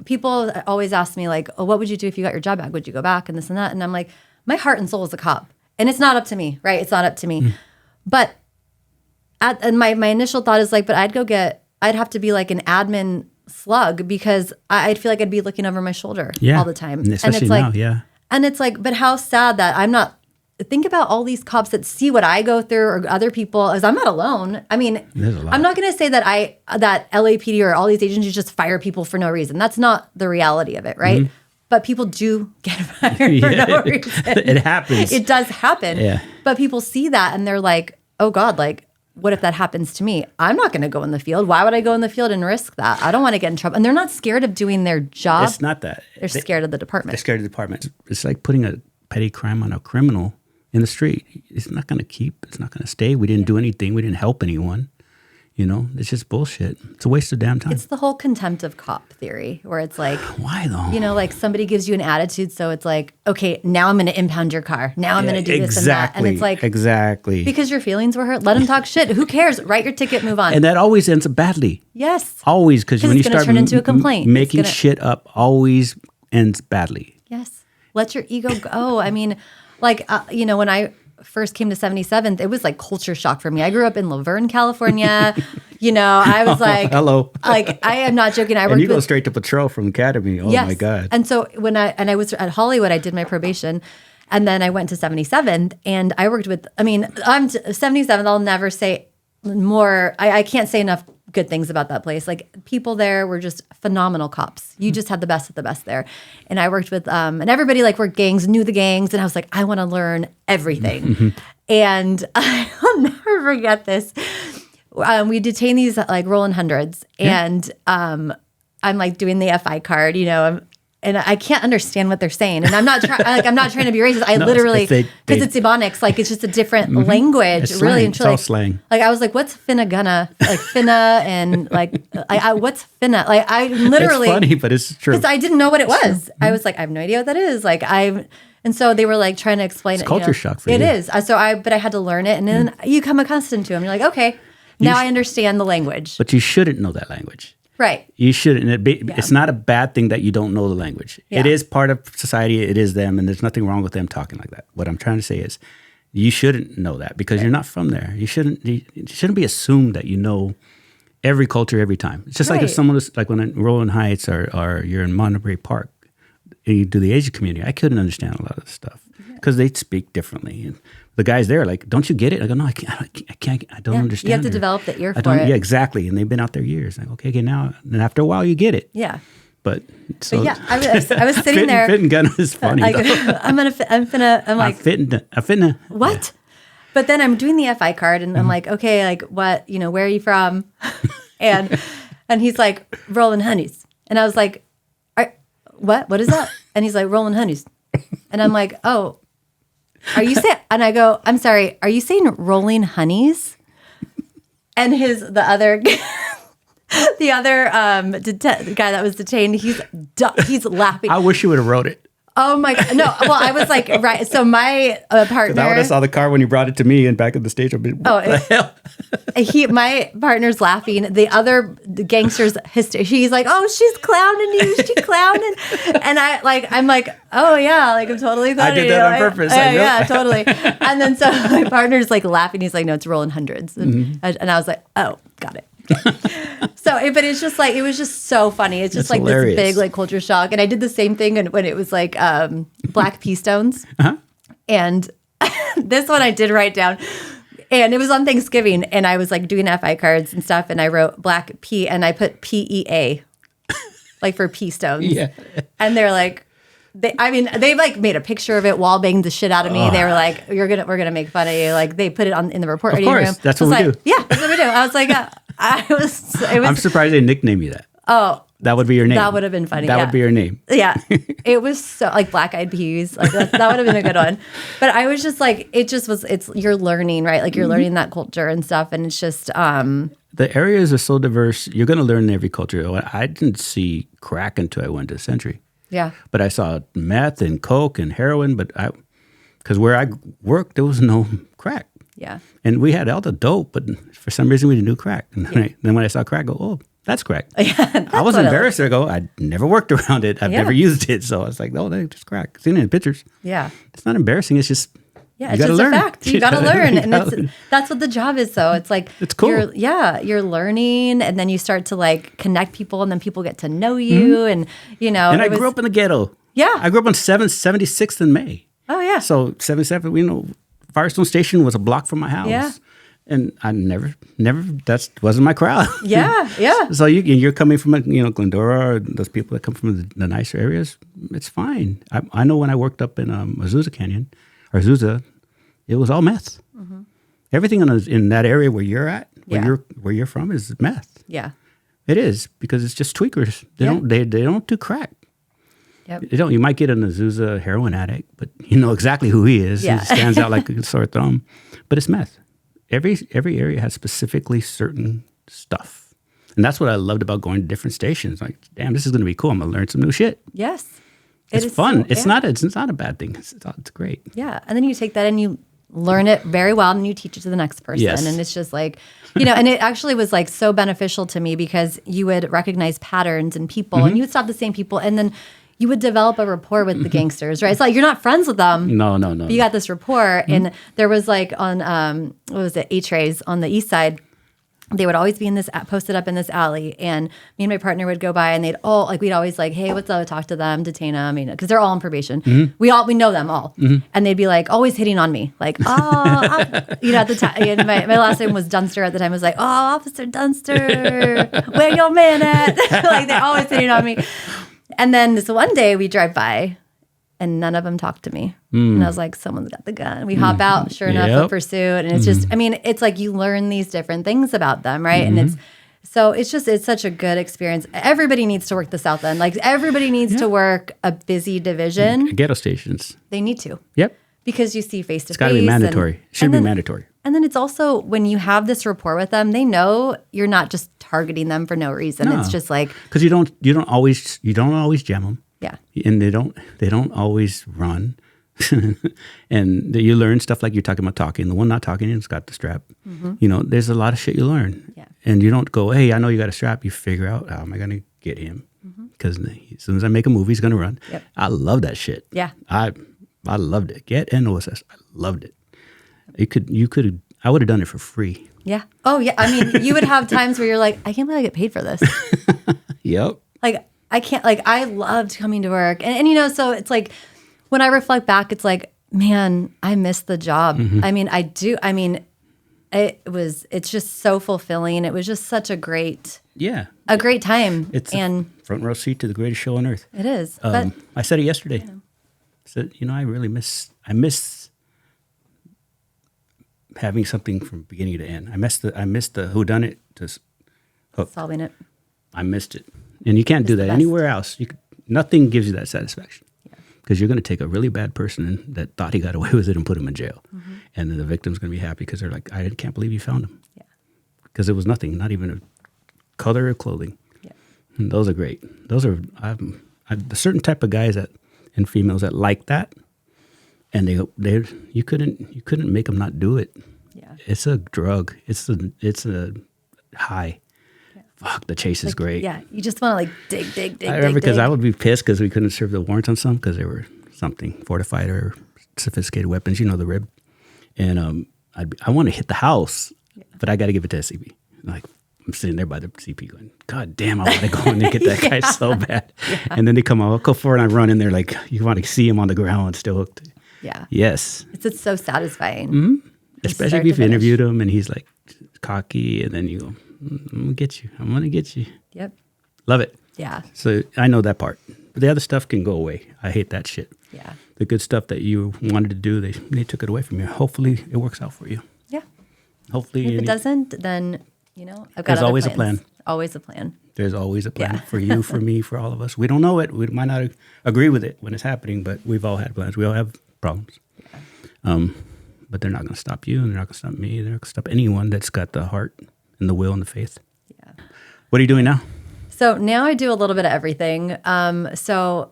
people always ask me like, oh, what would you do if you got your job back? Would you go back and this and that? And I'm like, my heart and soul is a cop. And it's not up to me, right? It's not up to me. But and my initial thought is like, but I'd have to be like an admin slug because I'd feel like I'd be looking over my shoulder all the time. Especially and it's now, like, and it's like, but how sad that I'm not. Think about all these cops that see what I go through or other people, as I'm not alone. I mean, I'm not going to say that that LAPD or all these agencies just fire people for no reason. That's not the reality of it, right? But people do get fired for no reason. It happens. It does happen. Yeah. But people see that and they're like, oh God, like, what if that happens to me? I'm not going to go in the field. Why would I go in the field and risk that? I don't want to get in trouble. And they're not scared of doing their job. It's not that. They're scared of the department. They're scared of the department. It's like putting a petty crime on a criminal in the street. It's not going to keep. It's not going to stay. We didn't do anything. We didn't help anyone. You know, it's just bullshit. It's a waste of damn time. It's the whole contempt of cop theory where it's like, why though? You know, like somebody gives you an attitude. So it's like, okay, now I'm going to impound your car. Now I'm going to do this and that. And it's like, because your feelings were hurt. Let them talk shit. Who cares? Write your ticket, move on. And that always ends up badly. Yes. Always. Because when you start turn into a complaint. Making shit up always ends badly. Yes. Let your ego go. I mean, like, you know, when I first came to 77th, it was like culture shock for me. I grew up in Laverne, California. You know, I was like, hello. Like, I am not joking. I worked and you go straight to patrol from academy. Oh my God. And so when I was at Hollywood, I did my probation. And then I went to 77th and I worked with, I mean, I'm 77th. I'll never say more. I can't say enough good things about that place. Like people there were just phenomenal cops. You just had the best of the best there. And I worked with, and everybody like worked gangs, knew the gangs. And I was like, I want to learn everything. And I'll never forget this. We detain these like rolling hundreds and I'm like doing the FI card, you know, and I can't understand what they're saying. And I'm not trying, I'm not trying to be racist. I literally, because it's Ebonics, like it's just a different language, it's really. And truly, it's all slang. Like I was like, what's finna gonna, like finna and like, what's finna? Like I literally. It's funny, but it's true. Because I didn't know what it was. I was like, I have no idea what that is. Like and so they were like trying to explain it. Culture shock for you. It is. But I had to learn it. And then you come accustomed to them. You're like, okay, now I understand the language. But you shouldn't know that language. Right. You shouldn't. It's not a bad thing that you don't know the language. Yeah. It is part of society. It is them. And there's nothing wrong with them talking like that. What I'm trying to say is you shouldn't know that because you're not from there. You shouldn't be assumed that you know every culture every time. It's just like if someone was like when in Rolling Heights or you're in Monterey Park and you do the Asian community, I couldn't understand a lot of the stuff because they speak differently. And the guys there are like, don't you get it? I go, no, I can't, I don't understand. You have to develop the ear for it. Yeah, exactly. And they've been out there years. Like, okay, now, and after a while you get it. Yeah. But yeah, I was sitting there. Fitting gun is funny. Like, I'm like, finna. What? Yeah. But then I'm doing the FI card and I'm like, okay, like what, you know, where are you from? and he's like, Rolling Honeys. And I was like, what is that? And he's like, Rolling Honeys. And I'm like, oh, are you saying, and I go, I'm sorry, are you saying Rolling Honeys? And the other guy that was detained, he's laughing. I wish you would have wrote it. Oh my God. No, well, I was like, right. So my partner. I would have saw the car when you brought it to me and back at the stage. What the hell? My partner's laughing. The other gangster's he's like, oh, she's clowning you. She's clowning. And I'm like, oh yeah, like I'm totally clowning you. I did that on purpose. Yeah, totally. And then so my partner's like laughing. He's like, no, it's Rolling Hundreds. And I was like, oh, got it. But it's just like, it was just so funny. It's just like hilarious. This big like culture shock. And I did the same thing when it was like black pea stones. Uh-huh. And this one I did write down. And it was on Thanksgiving. And I was like doing FI cards and stuff. And I wrote black pea and I put PEA, like for pea stones. Yeah. And they're like, they like made a picture of it, wall banged the shit out of me. They were like, we're gonna make fun of you. Like they put it in the report reading room. That's what we do. Yeah, that's what we do. I was like, I'm surprised they nicknamed you that. Oh, that would be your name. That would have been funny. That would be your name. Yeah, it was so like black eyed peas. Like that would have been a good one. But I was just like, you're learning, right? Like you're learning that culture and stuff, and it's just. The areas are so diverse. You're going to learn every culture. I didn't see crack until I went to Century. Yeah. But I saw meth and coke and heroin, because where I worked, there was no crack. Yeah. And we had all the dope, but for some reason we didn't do crack. And then when I saw crack, I go, oh, That's crack. Yeah, I was embarrassed to go, I never worked around it. I've never used it. So I was like, no, that's just crack. Seen it in pictures. Yeah. It's not embarrassing. It's just, it's just a fact. You got to learn. And that's what the job is, though. It's like, it's cool. You're learning, and then you start to like connect people, and then people get to know you. And, And I grew up in the ghetto. Yeah. I grew up on 76th and May. Oh, yeah. So 77, Firestone Station was a block from my house. Yeah. And I never, that wasn't my crowd. Yeah. So you're coming from, Glendora, or those people that come from the nicer areas, it's fine. I know when I worked up in Azusa Canyon, or Azusa, it was all meth. Mm-hmm. Everything in that area where you're at, where you're from, is meth. Yeah. It is, because it's just tweakers. They don't do crack. Yep. You might get an Azusa heroin addict, but you know exactly who he is. Yeah. He stands out like a sore thumb. But it's meth. Every area has specifically certain stuff. And that's what I loved about going to different stations. Like, damn, this is going to be cool. I'm going to learn some new shit. Yes. It's fun. It's not a bad thing. It's great. Yeah. And then you take that and you learn it very well, and you teach it to the next person. Yes. And it's just like, and it actually was like so beneficial to me, because you would recognize patterns in people, and you would stop the same people, and then you would develop a rapport with the gangsters, right? It's like you're not friends with them. No. But you got this rapport. And there was like on, what was it, H-rays on the east side, they would always be posted up in this alley. And me and my partner would go by, and we'd always like, hey, what's up? Talk to them, detain them, because they're all on probation. We know them all. And they'd be like always hitting on me. Like, at the time, my last name was Dunster at the time. I was like, oh, Officer Dunster, where your man at? Like, they're always hitting on me. And then this one day we drive by, and none of them talked to me. And I was like, someone's got the gun. We hop out, sure enough, a pursuit. And it's just, it's like you learn these different things about them, right? And it's such a good experience. Everybody needs to work the South End. Like, everybody needs to work a busy division. Ghetto stations. They need to. Yep. Because you see face to face. It's got to be mandatory. Should be mandatory. And then it's also, when you have this rapport with them, they know you're not just targeting them for no reason. No. It's just like, because you don't always jam them. Yeah. And they don't always run. And you learn stuff like you're talking about talking. The one not talking has got the strap. There's a lot of shit you learn. Yeah. And you don't go, hey, I know you got a strap. You figure out, how am I going to get him? Because as soon as I make a move, he's going to run. Yep. I love that shit. Yeah. I loved it. Get and OSS. I loved it. I would have done it for free. Yeah. Oh, yeah. You would have times where you're like, I can't believe I get paid for this. Yep. Like, I can't, I loved coming to work. And so it's like, when I reflect back, it's like, man, I miss the job. I do. It's just so fulfilling. It was just such a great time. It's a front row seat to the greatest show on earth. It is. I said it yesterday. I said, I really miss having something from beginning to end. I missed the whodunit to hook. Solving it. I missed it. And you can't do that anywhere else. Nothing gives you that satisfaction. Because you're going to take a really bad person that thought he got away with it and put him in jail. And then the victim's going to be happy because they're like, I can't believe you found him. Yeah. Because it was nothing, not even a color of clothing. Yeah. And those are great. Those are a certain type of guys and females that like that. And you couldn't make them not do it. Yeah. It's a drug. It's a high. Fuck, the chase is great. Yeah, you just want to dig. I remember because I would be pissed because we couldn't serve the warrants on some because they were something fortified or sophisticated weapons, the rib. And I want to hit the house, but I got to give it to SCP. Like, I'm sitting there by the CP going, God damn, I want to go in and get that guy so bad. Yeah. And then they come out, I'll go for it, and I run in there like, you want to see him on the ground still hooked. Yeah. Yes. It's so satisfying. Mm-hmm. Especially if you've interviewed him and he's like cocky, and then you go, I'm going to get you. Yep. Love it. Yeah. So I know that part. But the other stuff can go away. I hate that shit. Yeah. The good stuff that you wanted to do, they took it away from you. Hopefully it works out for you. Yeah. Hopefully. If it doesn't, then, I've got There's always plans. a plan. Always a plan. There's always a plan for you, for me, for all of us. We don't know it. We might not agree with it when it's happening, but we've all had plans. We all have problems. Yeah. But they're not going to stop you, and they're not going to stop me. They're not going to stop anyone that's got the heart and the will and the faith. Yeah. What are you doing now? So now I do a little bit of everything. So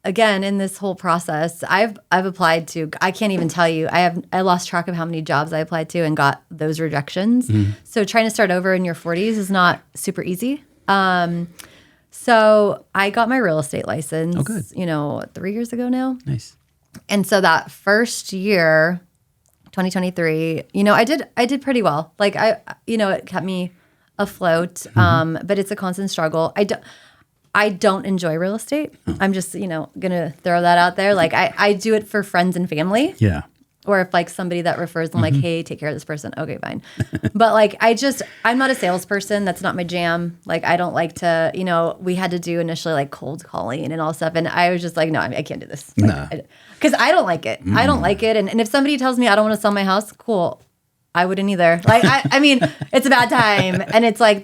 again, in this whole process, I've applied to, I can't even tell you, I lost track of how many jobs I applied to and got those rejections. Mm-hmm. So trying to start over in your 40s is not super easy. So I got my real estate license, Oh, good. 3 years ago now. Nice. And so that first year, 2023, I did pretty well. Like it kept me afloat. But it's a constant struggle. I don't enjoy real estate. I'm just, gonna throw that out there. Like I do it for friends and family. Yeah. Or if like somebody that refers them, like, hey, take care of this person. Okay, fine. But like, I'm not a salesperson. That's not my jam. Like, I don't like to, we had to do initially like cold calling and all stuff. And I was just like, no, I can't do this. Like, because I don't like it. I don't like it. And if somebody tells me I don't want to sell my house, cool. I wouldn't either. Like, I mean, it's a bad time. And it's like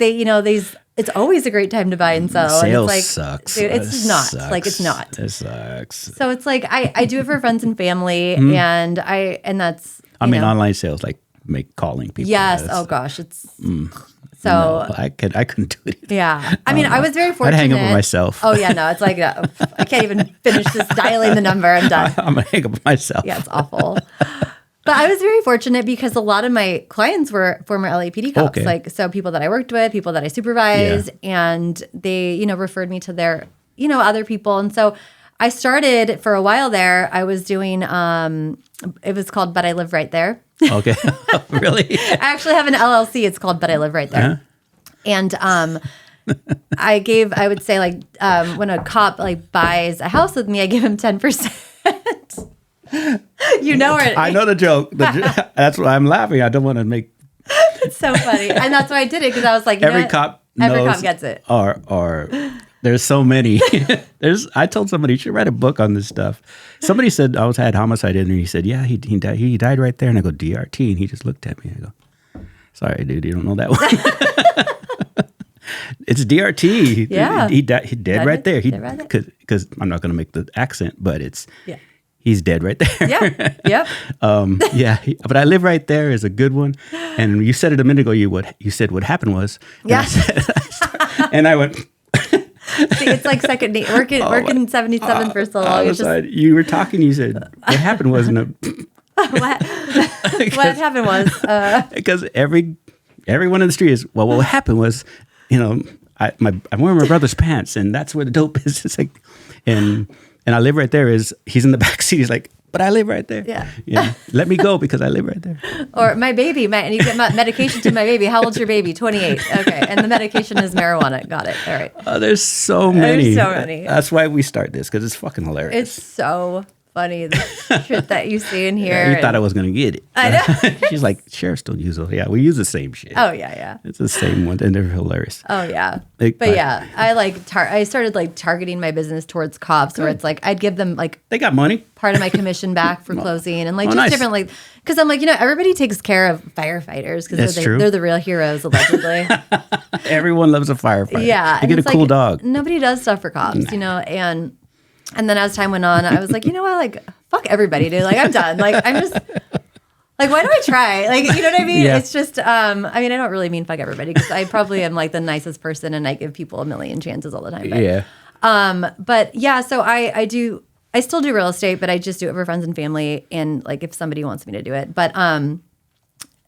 it's always a great time to buy and sell. Sales and it's like, sucks. Dude, it's not. Sucks. Like, it's not. It sucks. So it's like, I do it for friends and family. And that's, online sales, like calling people. Yes. Oh gosh. It's so. No, I couldn't do it either. Yeah. I mean, I was very fortunate. I'd hang up with myself. Oh yeah. No, it's like, I can't even finish this dialing the number. I'm done. I'm going to hang up with myself. Yeah. It's awful. But I was very fortunate because a lot of my clients were former LAPD cops. Okay. Like, so people that I worked with, people that I supervised, and they, referred me to their, other people. And so I started for a while there. I was doing, it was called But I Live Right There. Okay. Really? I actually have an LLC. It's called But I Live Right There. And I would say like when a cop like buys a house with me, I give him 10%. I know the joke. That's why I'm laughing. I don't want to make. It's so funny, and that's why I did it because I was like, every cop gets it. Or there's so many. I told somebody you should write a book on this stuff. Somebody said I had homicide in there. He said, yeah, he died. He died right there. And I go DRT, and he just looked at me. I go, sorry, dude, you don't know that one. It's DRT. Yeah, he dead right there. Because I'm not going to make the accent, but it's. Yeah. He's dead right there. Yeah. Yep. But I Live Right There is a good one. And you said it a minute ago. You said what happened was. Yeah. And I went. See, it's like second date. Working 77 for so long. You were talking. You said what happened was what happened was because everyone in the street is what happened was I'm wearing my brother's pants and that's where the dope is. It's like and I Live Right There is he's in the back seat. He's like, but I live right there. Yeah. Let me go because I live right there. Or my baby, and you get medication to my baby. How old's your baby? 28. Okay. And the medication is marijuana. Got it. All right. There's so many. There's so many. That's why we start this because it's fucking hilarious. It's so funny, the shit that you see in here. Yeah, you thought I was going to get it. I know. She's like, sheriffs don't use those. Yeah, we use the same shit. Oh, yeah. It's the same one, and they're hilarious. Oh, yeah. I started like targeting my business towards cops where it's like I'd give them like they got money, part of my commission back for closing and like just nice. different like because I'm like everybody takes care of firefighters because they're the real heroes allegedly. Everyone loves a firefighter. Yeah, you get a cool dog. Nobody does stuff for cops, and then as time went on, I was like, like fuck everybody, dude. Like I'm done. Like I'm just. Like, why do I try? Like, you know what I mean? Yeah. It's just, I don't really mean fuck everybody because I probably am like the nicest person and I give people a million chances all the time. But, But yeah, so I still do real estate, but I just do it for friends and family and like if somebody wants me to do it. But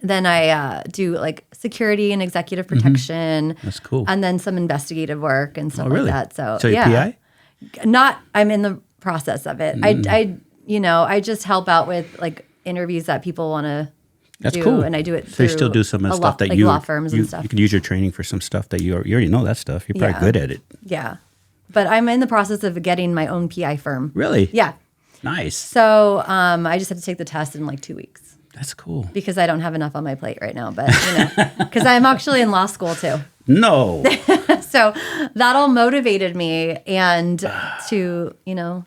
then I do like security and executive protection. That's cool. And then some investigative work and stuff like that. So you're PI? I'm in the process of it. I just help out with like interviews that people want to do, cool. and I do it. So you still do some of the stuff that law firms and stuff. You can use your training for some stuff that you already know that stuff. You're probably good at it. Yeah, but I'm in the process of getting my own PI firm. Really? Yeah. Nice. So I just have to take the test in like 2 weeks. That's cool. Because I don't have enough on my plate right now, but because I'm actually in law school too. No. So that all motivated me and to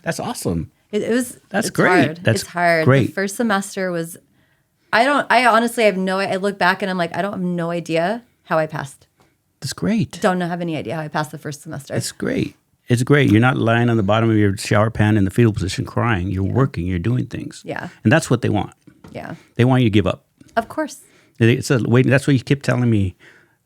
That's awesome. It's great. Hard. That's it's hard. Great. The first semester was, I honestly have I look back and I'm like, I don't have no idea how I passed. That's great. Don't have any idea how I passed the first semester. It's great. It's great. You're not lying on the bottom of your shower pan in the fetal position crying. You're working. You're doing things. Yeah. And that's what they want. Yeah. They want you to give up. Of course. That's what you keep telling me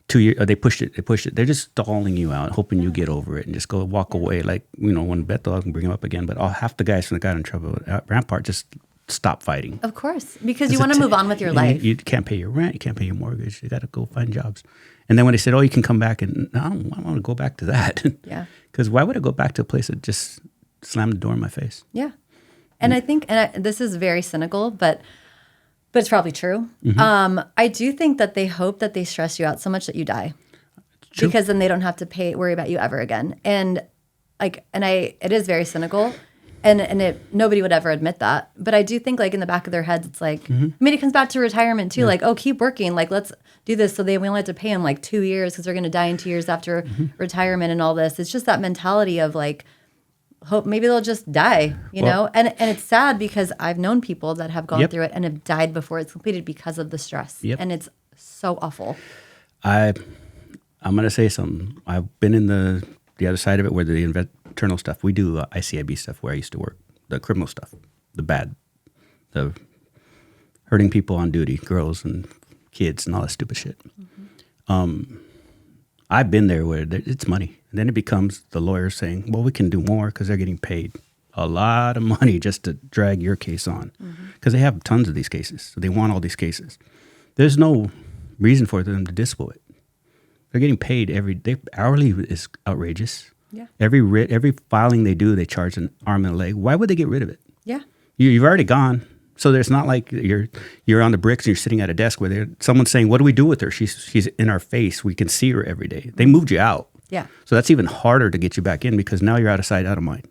2 years. They pushed it. They're just stalling you out, hoping you get over it and just walk away. Like, when Beto, I can bring him up again. But half the guys from the guy in trouble at Rampart just stop fighting. Of course, because you want to move on with your life. You can't pay your rent. You can't pay your mortgage. You got to go find jobs. And then when they said, "Oh, you can come back," and I want to go back to that. Yeah. Because why would I go back to a place that just slammed the door in my face? Yeah. And I think, this is very cynical, but it's probably true. I do think that they hope that they stress you out so much that you die. True. Because then they don't have to worry about you ever again. And it is very cynical. And nobody would ever admit that. But I do think, like, in the back of their heads, it's like, I mean, it comes back to retirement too. Yeah. Like, oh, keep working. Like, let's do this. So we only have to pay them like 2 years because they're going to die in 2 years after retirement and all this. It's just that mentality of like, hope maybe they'll just die, you know? And it's sad because I've known people that have gone through it and have died before it's completed because of the stress. And it's so awful. I'm going to say something. I've been in the other side of it where the internal stuff, we do ICIB stuff where I used to work, the criminal stuff, the bad, the hurting people on duty, girls and kids and all that stupid shit. I've been there where it's money. And then it becomes the lawyers saying, well, we can do more because they're getting paid a lot of money just to drag your case on. Because they have tons of these cases. So they want all these cases. There's no reason for them to disavow it. They're getting paid every day. Hourly is outrageous. Yeah. Every filing they do, they charge an arm and a leg. Why would they get rid of it? Yeah. You've already gone. So there's not like you're on the bricks and you're sitting at a desk where someone's saying, what do we do with her? She's in our face. We can see her every day. They moved you out. Yeah. So that's even harder to get you back in because now you're out of sight, out of mind.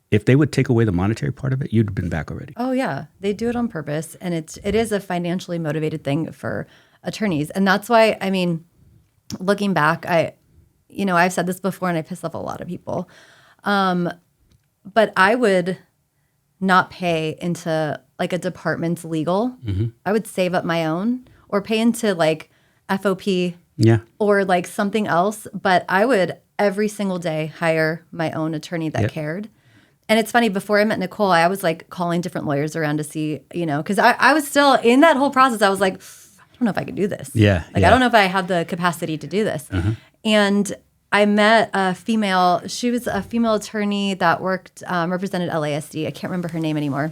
If they would take away the monetary part of it, you'd have been back already. Oh, yeah. They do it on purpose. And it is a financially motivated thing for attorneys. And that's why, I mean, looking back, I've said this before and I piss off a lot of people. But I would not pay into like a department's legal. I would save up my own or pay into like FOP or like something else. But I would every single day hire my own attorney that cared. And it's funny, before I met Nicole, I was like calling different lawyers around to see, because I was still in that whole process. I was like, I don't know if I could do this. I don't know if I have the capacity to do this. And I met a female, she was a female attorney that worked, represented LASD. I can't remember her name anymore.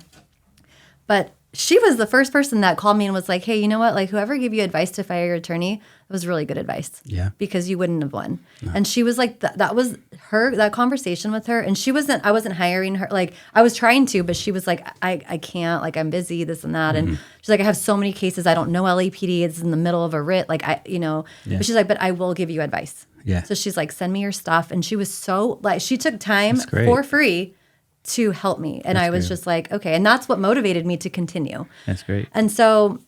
But she was the first person that called me and was like, hey, you know what? Like, whoever gave you advice to fire your attorney, it was really good advice. Yeah. Because you wouldn't have won. No. And she was like, that was that conversation with her. And I wasn't hiring her. Like, I was trying to, but she was like, I can't, like, I'm busy, this and that. And she's like, I have so many cases. I don't know LAPD. It's in the middle of a writ. Like, but she's like, but I will give you advice. Yeah. So she's like, send me your stuff. And she was so, like, she took time for free to help me. And I was just like, okay. And that's what motivated me to continue. That's great. And so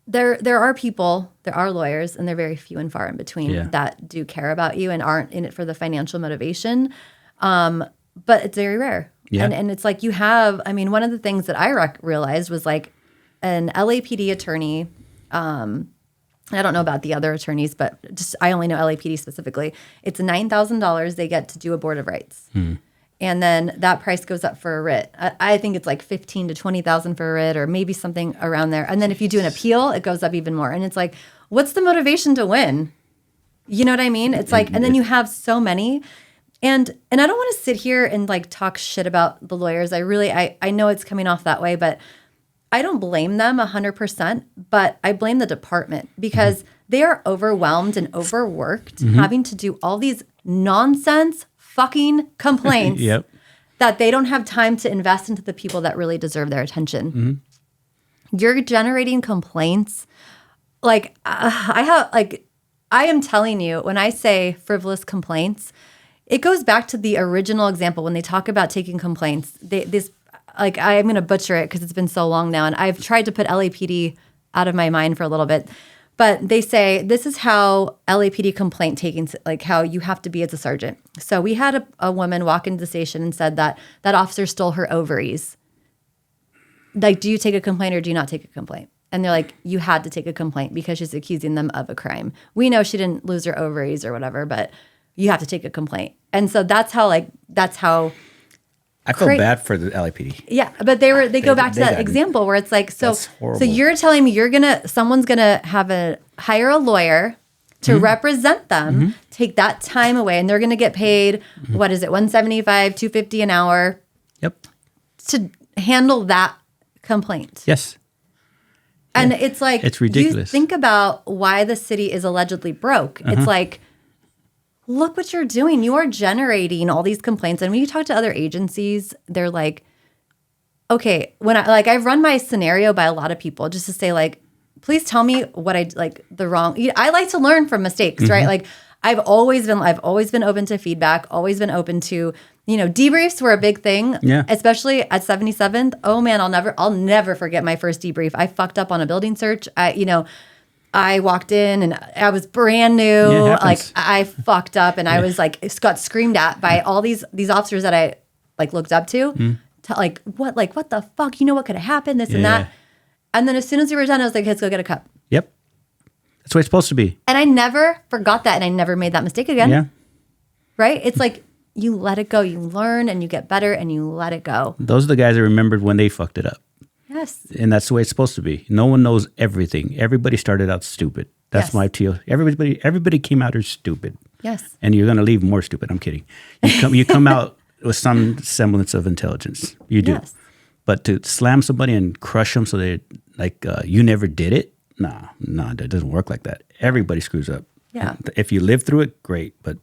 there are lawyers, and they're very few and far in between that do care about you and aren't in it for the financial motivation. But it's very rare. Yeah. And it's like one of the things that I realized was like an LAPD attorney, I don't know about the other attorneys, but I only know LAPD specifically. It's $9,000 they get to do a board of rights. And then that price goes up for a writ. I think it's like $15,000 to $20,000 for a writ, or maybe something around there. And then if you do an appeal, it goes up even more. And it's like, what's the motivation to win? You know what I mean? It's like, and then you have so many. And I don't want to sit here and like talk shit about the lawyers. I know it's coming off that way, but I don't blame them 100%, but I blame the department because they are overwhelmed and overworked, having to do all these nonsense fucking complaints that they don't have time to invest into the people that really deserve their attention. You're generating complaints. Like, I am telling you, when I say frivolous complaints, it goes back to the original example when they talk about taking complaints. I'm going to butcher it because it's been so long now, and I've tried to put LAPD out of my mind for a little bit. But they say this is how LAPD complaint taking, like how you have to be as a sergeant. So we had a woman walk into the station and said that officer stole her ovaries. Like, do you take a complaint or do you not take a complaint? And they're like, you had to take a complaint because she's accusing them of a crime. We know she didn't lose her ovaries or whatever, but you have to take a complaint. And so that's how I feel bad for the LAPD. Yeah, but they go back to that example where it's like, so you're telling me someone's gonna hire a lawyer to represent them, take that time away, and they're gonna get paid, what is it, $175, $250 an hour? Yep. To handle that complaint. Yes. And it's like, it's ridiculous. You think about why the city is allegedly broke. It's like, look what you're doing. You are generating all these complaints. And when you talk to other agencies, they're like, okay, when I've run my scenario by a lot of people just to say like, please tell me what I like the wrong. I like to learn from mistakes, right? Like I've always been open to feedback, always been open to, debriefs were a big thing. Yeah. Especially at 77th. Oh man, I'll never forget my first debrief. I fucked up on a building search. I walked in and I was brand new. Yeah, like I fucked up and I was like, got screamed at by all these officers that I like looked up to. What the fuck? You know what could have happened? This and that. And then as soon as we were done, I was like, let's go get a cup. Yep. That's what it's supposed to be. And I never forgot that. And I never made that mistake again. Yeah. Right? It's like you let it go. You learn and you get better and you let it go. Those are the guys that remembered when they fucked it up. Yes. And that's the way it's supposed to be. No one knows everything. Everybody started out stupid. That's my deal. Everybody came out here stupid. Yes. And you're going to leave more stupid. I'm kidding. You come out with some semblance of intelligence. You do. Yes. But to slam somebody and crush them so they you never did it? Nah, that doesn't work like that. Everybody screws up. Yeah. And if you live through it, great. But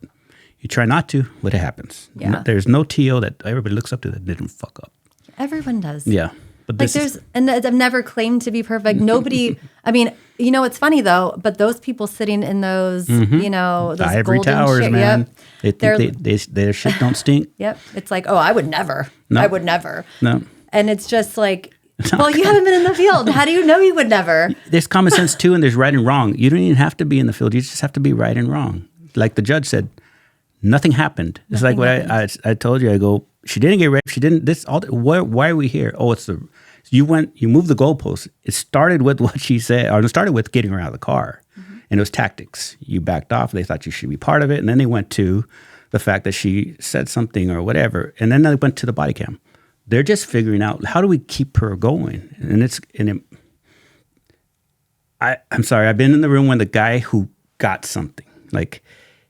you try not to, what happens? Yeah. There's no TO that everybody looks up to that didn't fuck up. Everyone does. Yeah. But and I've never claimed to be perfect. Nobody, I mean, it's funny though, but those people sitting in those, those ivory golden towers, man. Yep, they think their shit don't stink. Yep. It's like, oh, I would never. No. I would never. No. And it's just like, well, you haven't been in the field. How do you know you would never? There's common sense too, and there's right and wrong. You don't even have to be in the field. You just have to be right and wrong. Like the judge said, nothing happened. It's like what I told you. I go, she didn't get raped. She didn't. This all. Why are we here? Oh, it's the. You moved the goalpost. It started with what she said, or it started with getting her out of the car, and it was tactics. You backed off. They thought you should be part of it, and then they went to the fact that she said something or whatever, and then they went to the body cam. They're just figuring out how do we keep her going, I'm sorry. I've been in the room when the guy who got something, like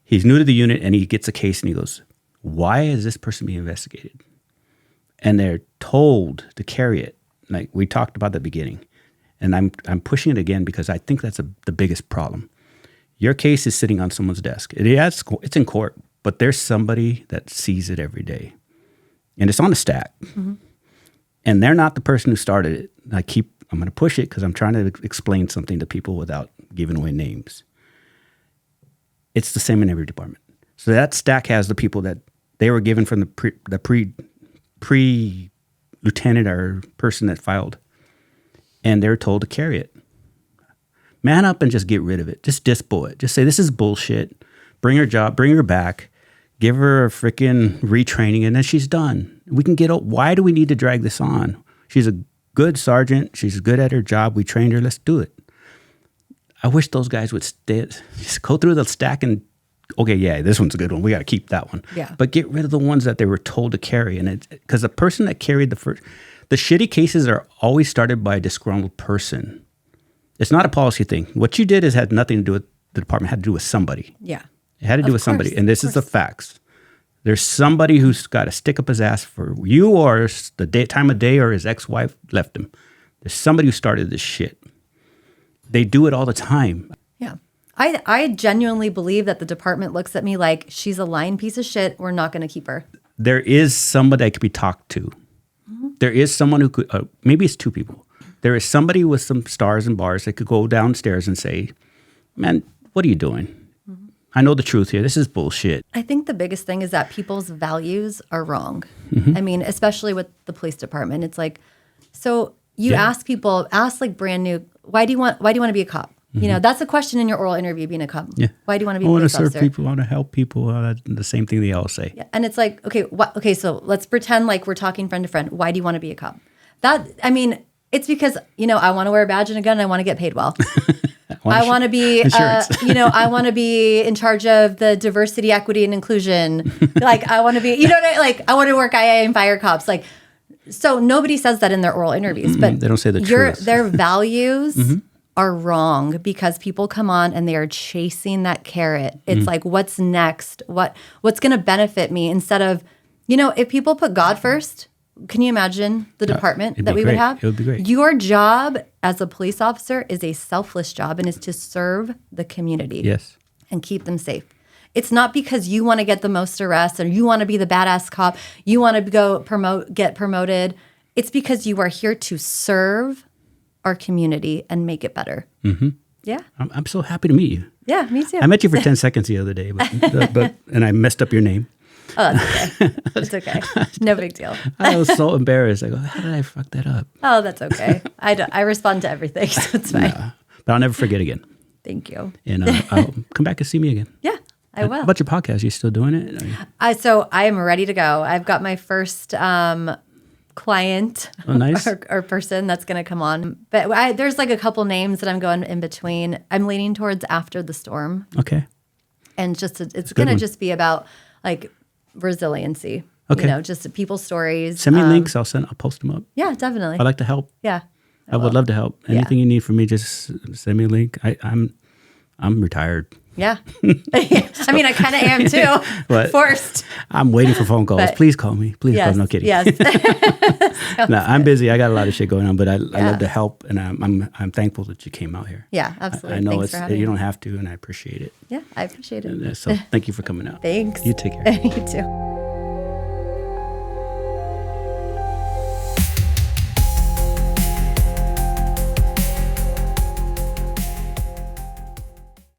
he's new to the unit and he gets a case and he goes, "Why is this person being investigated?" And they're told to carry it. Like we talked about at the beginning, and I'm pushing it again because I think that's the biggest problem. Your case is sitting on someone's desk. It's in court, but there's somebody that sees it every day. And it's on a stack. And they're not the person who started it. I'm going to push it because I'm trying to explain something to people without giving away names. It's the same in every department. So that stack has the people that they were given from the pre-lieutenant or person that filed. And they're told to carry it. Man up and just get rid of it. Just dispo it. Just say, this is bullshit. Bring her back. Give her a freaking retraining, and then she's done. We can get. Why do we need to drag this on? She's a good sergeant. She's good at her job. We trained her. Let's do it. I wish those guys would just go through the stack and, okay, yeah, this one's a good one. We got to keep that one. Yeah. But get rid of the ones that they were told to carry. And because the person that carried the shitty cases are always started by a disgruntled person. It's not a policy thing. What you did had nothing to do with the department. It had to do with somebody. Yeah. It had to do with somebody. And this is the facts. There's somebody who's got to stick up his ass for you or the time of day or his ex-wife left him. There's somebody who started this shit. They do it all the time. Yeah. I genuinely believe that the department looks at me like she's a lying piece of shit. We're not going to keep her. There is somebody that could be talked to. There is someone who could, maybe it's two people. There is somebody with some stars and bars that could go downstairs and say, man, what are you doing? I know the truth here. This is bullshit. I think the biggest thing is that people's values are wrong. I mean, especially with the police department. It's like, so you ask like brand new, why do you want to be a cop? That's a question in your oral interview, being a cop. Yeah. Why do you want to be a police officer? I want to serve people. I want to help people. The same thing they all say. Yeah. And it's like, okay, so let's pretend like we're talking friend to friend. Why do you want to be a cop? It's because, I want to wear a badge and a gun and I want to get paid well. I want to be, I want to be in charge of the diversity, equity, and inclusion. Like, I want to be, I want to work IA and fire cops. Like, so nobody says that in their oral interviews, but they don't say the truth. Their values are wrong because people come on and they are chasing that carrot. It's like, what's next? What's going to benefit me? Instead of, if people put God first, can you imagine the department that we would have? It would be great. Your job as a police officer is a selfless job and is to serve the community. Yes. And keep them safe. It's not because you want to get the most arrests or you want to be the badass cop, you want to get promoted. It's because you are here to serve our community and make it better. Mm-hmm. Yeah. I'm so happy to meet you. Yeah, me too. I met you for 10 seconds the other day, and I messed up your name. Oh, that's okay. It's okay. No big deal. I was so embarrassed. I go, how did I fuck that up? Oh, that's okay. I respond to everything, so it's fine. But I'll never forget again. Thank you. And I'll come back and see me again. Yeah, I will. How about your podcast? You still doing it? So I am ready to go. I've got my first client nice. or person that's going to come on. But there's like a couple names that I'm going in between. I'm leaning towards After the Storm. Okay. And it's going to just be about like resiliency. Okay. You know, just people's stories. Send me links. I'll post them up. Yeah, definitely. I'd like to help. Yeah. I would love to help. Anything you need from me, just send me a link. I'm retired. Yeah. I mean, I kind of am too. But forced. I'm waiting for phone calls. Please call me. Please call me. No kidding. Yes. No, I'm busy. I got a lot of shit going on, but I love to help, and I'm thankful that you came out here. Yeah, absolutely. I know Thanks for having you me. don't have to, and I appreciate it. Yeah, I appreciate it. So thank you for coming out. Thanks. You take care. You too.